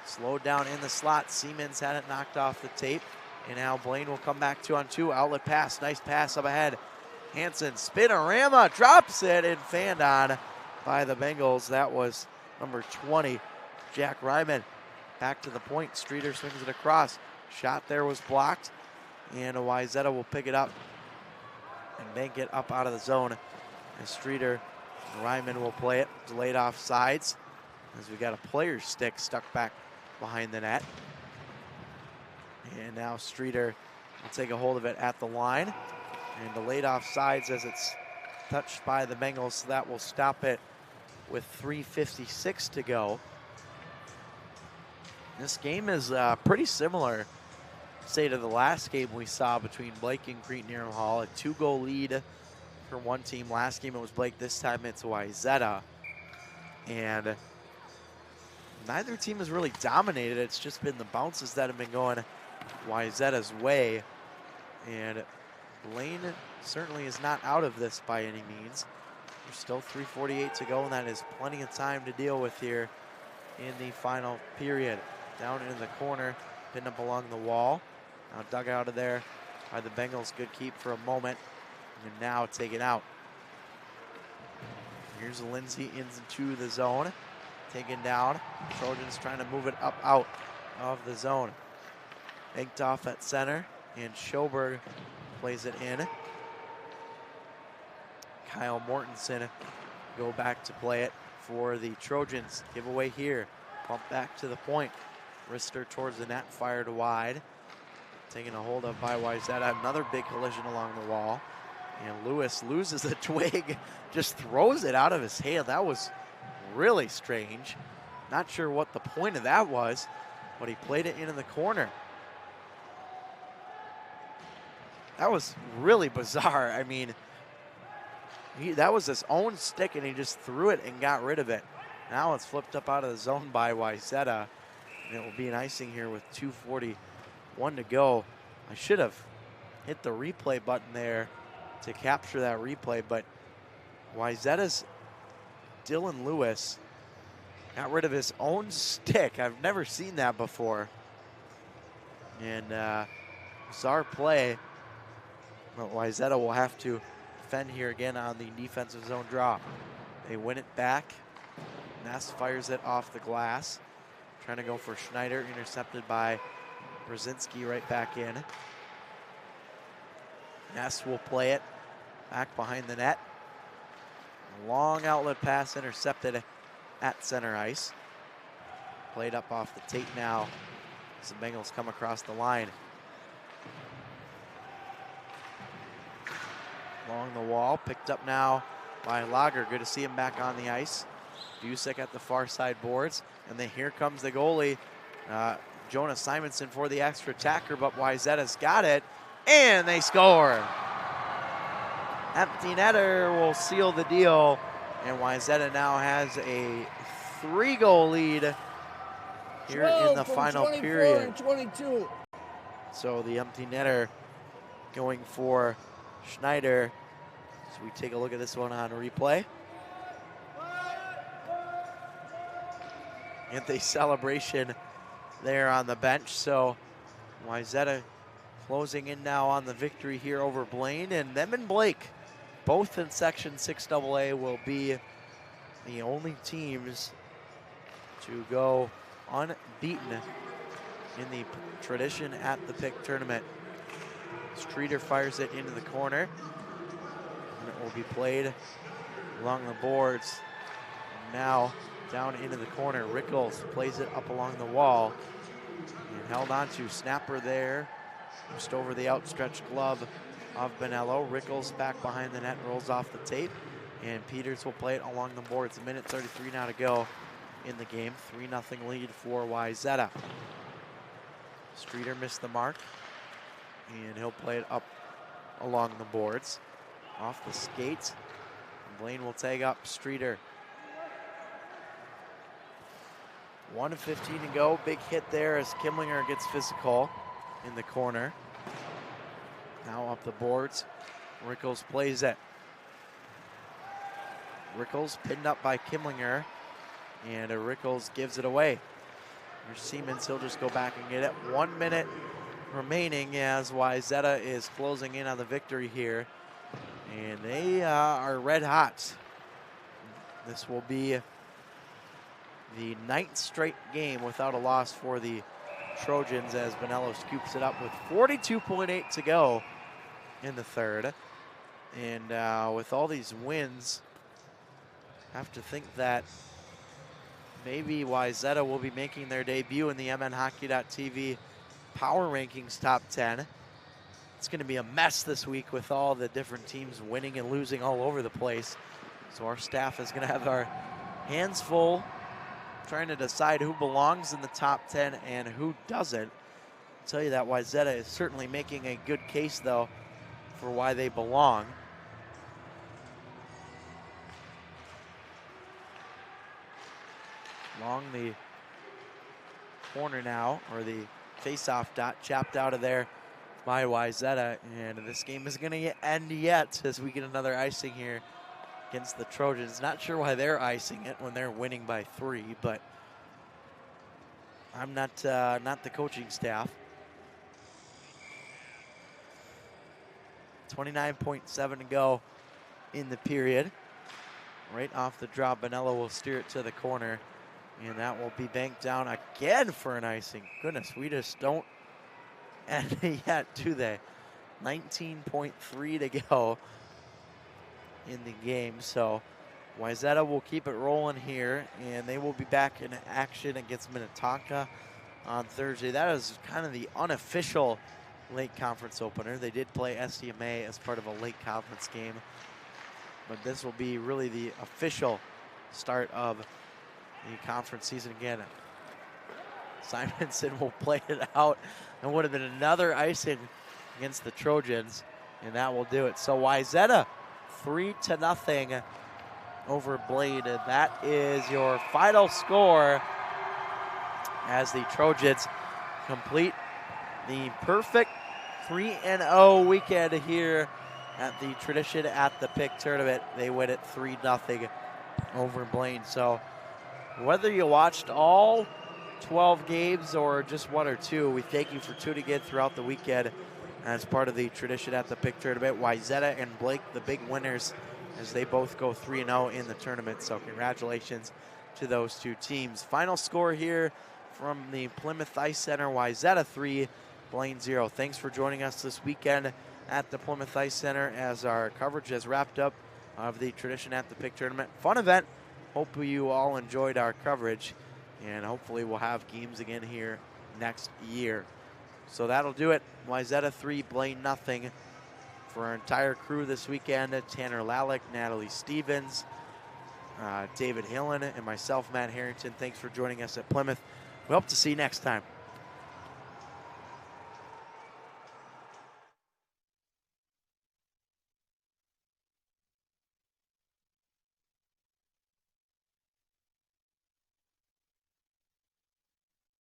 Slowed down in the slot. Siemens had it knocked off the tape. And now Blaine will come back 2-on-2. Outlet pass. Nice pass up ahead. Hansen, spinorama, drops it and fanned on by the Bengals. That was number 20, Jack Ryman. Back to the point. Streeter swings it across. Shot there was blocked. And Wayzata will pick it up and bank it up out of the zone. And Streeter and Ryman will play it. Delayed off sides as we got a player's stick stuck back behind the net. And now Streeter will take a hold of it at the line. And delayed off sides as it's touched by the Bengals, so that will stop it with 3:56 to go. This game is pretty similar, say, to the last game we saw between Blake and Cretin-Eram Hall. A 2-goal lead for one team. Last game it was Blake, this time it's Wayzata. And neither team has really dominated. It's just been the bounces that have been going Wayzata's way. And Blaine certainly is not out of this by any means. There's still 3:48 to go, and that is plenty of time to deal with here in the final period. Down in the corner, pinned up along the wall. Now dug out of there by the Bengals. Good keep for a moment, and now taken out. Here's Lindsay into the zone. Taken down. Trojans trying to move it up out of the zone. Banked off at center, and Schoberg plays it in. Kyle Mortensen go back to play it for the Trojans. Giveaway here. Pump back to the point. Wrister towards the net, fired wide. Taken a hold of by Wayzata. Another big collision along the wall. And Lewis loses the twig, just throws it out of his hand. That was really strange. Not sure what the point of that was, but he played it in the corner. That was really bizarre. I mean, that was his own stick, and he just threw it and got rid of it. Now it's flipped up out of the zone by Wayzata, and it will be an icing here with 2:41 to go. I should have hit the replay button there to capture that replay, but Wayzata's Dylan Lewis got rid of his own stick. I've never seen that before. And bizarre play. But Wayzata will have to defend here again on the defensive zone draw. They win it back. Ness fires it off the glass. Trying to go for Schneider, intercepted by Brzezinski right back in. Ness will play it back behind the net. A long outlet pass intercepted at center ice. Played up off the tape now as the Bengals come across the line. Along the wall, picked up now by Lager. Good to see him back on the ice. Busick at the far side boards, and then here comes the goalie, Jonah Simonson for the extra attacker, but Wayzata's got it, and they score. Empty netter will seal the deal, and Wayzata now has a 3-goal lead here in the final period. 22. So the empty netter going for Schneider. So we take a look at this one on replay. And the celebration there on the bench. So Wayzata closing in now on the victory here over Blaine. And them and Blake, both in Section 6AA, will be the only teams to go unbeaten in the tradition at the PIC Tournament. Streeter fires it into the corner, and it will be played along the boards. And now down into the corner, Rickles plays it up along the wall and held on to. Snapper there, just over the outstretched glove of Bonello. Rickles back behind the net, rolls off the tape, and Peters will play it along the boards. A minute 33 now to go in the game. 3-0 lead for Wayzata. Streeter missed the mark, and he'll play it up along the boards. Off the skates, Blaine will tag up Streeter. 1:15 to go. Big hit there as Kimlinger gets physical in the corner. Now up the boards. Rickles plays it. Rickles pinned up by Kimlinger, and Rickles gives it away. Here's Siemens. He'll just go back and get it. 1 minute remaining as Wayzata is closing in on the victory here, and they are red hot. This will be the 9th straight game without a loss for the Trojans as Bonello scoops it up with 42.8 to go in the third. And with all these wins, I have to think that maybe Wayzata will be making their debut in the MNHockey.tv Power Rankings Top 10. It's going to be a mess this week with all the different teams winning and losing all over the place. So our staff is going to have our hands full trying to decide who belongs in the top 10 and who doesn't. I'll tell you that Wayzata is certainly making a good case, though, for why they belong. Along the corner now, or the face-off dot chopped out of there by Wayzata, and this game is going to end yet as we get another icing here against the Trojans. Not sure why they're icing it when they're winning by 3, but I'm not the coaching staff. 29.7 to go in the period. Right off the draw, Bonello will steer it to the corner, and that will be banked down again for an icing. Goodness, we just don't end yet, do they? 19.3 to go in the game, so Wayzata will keep it rolling here, and they will be back in action against Minnetonka on Thursday. That is kind of the unofficial late conference opener. They did play SDMA as part of a late conference game, but this will be really the official start of the conference season again. Simonson will play it out, and would have been another icing against the Trojans, and that will do it. So Wayzata 3-0 over Blaine, and that is your final score as the Trojans complete the perfect 3-0 weekend here at the Tradition at the PIC Tournament. They win it 3-0 over Blaine. So whether you watched all 12 games or just 1 or 2, we thank you for tuning in throughout the weekend as part of the Tradition at the PIC Tournament. Wayzata and Blake, the big winners, as they both go 3-0 in the tournament. So congratulations to those two teams. Final score here from the Plymouth Ice Center: Wayzata 3, Blaine 0. Thanks for joining us this weekend at the Plymouth Ice Center as our coverage has wrapped up of the Tradition at the PIC Tournament. Fun event. Hope you all enjoyed our coverage, and hopefully we'll have games again here next year. So that'll do it. Wayzata 3, Blaine 0. For our entire crew this weekend, Tanner Lalick, Natalie Stevens, David Hillen, and myself, Matt Harrington, thanks for joining us at Plymouth. We hope to see you next time.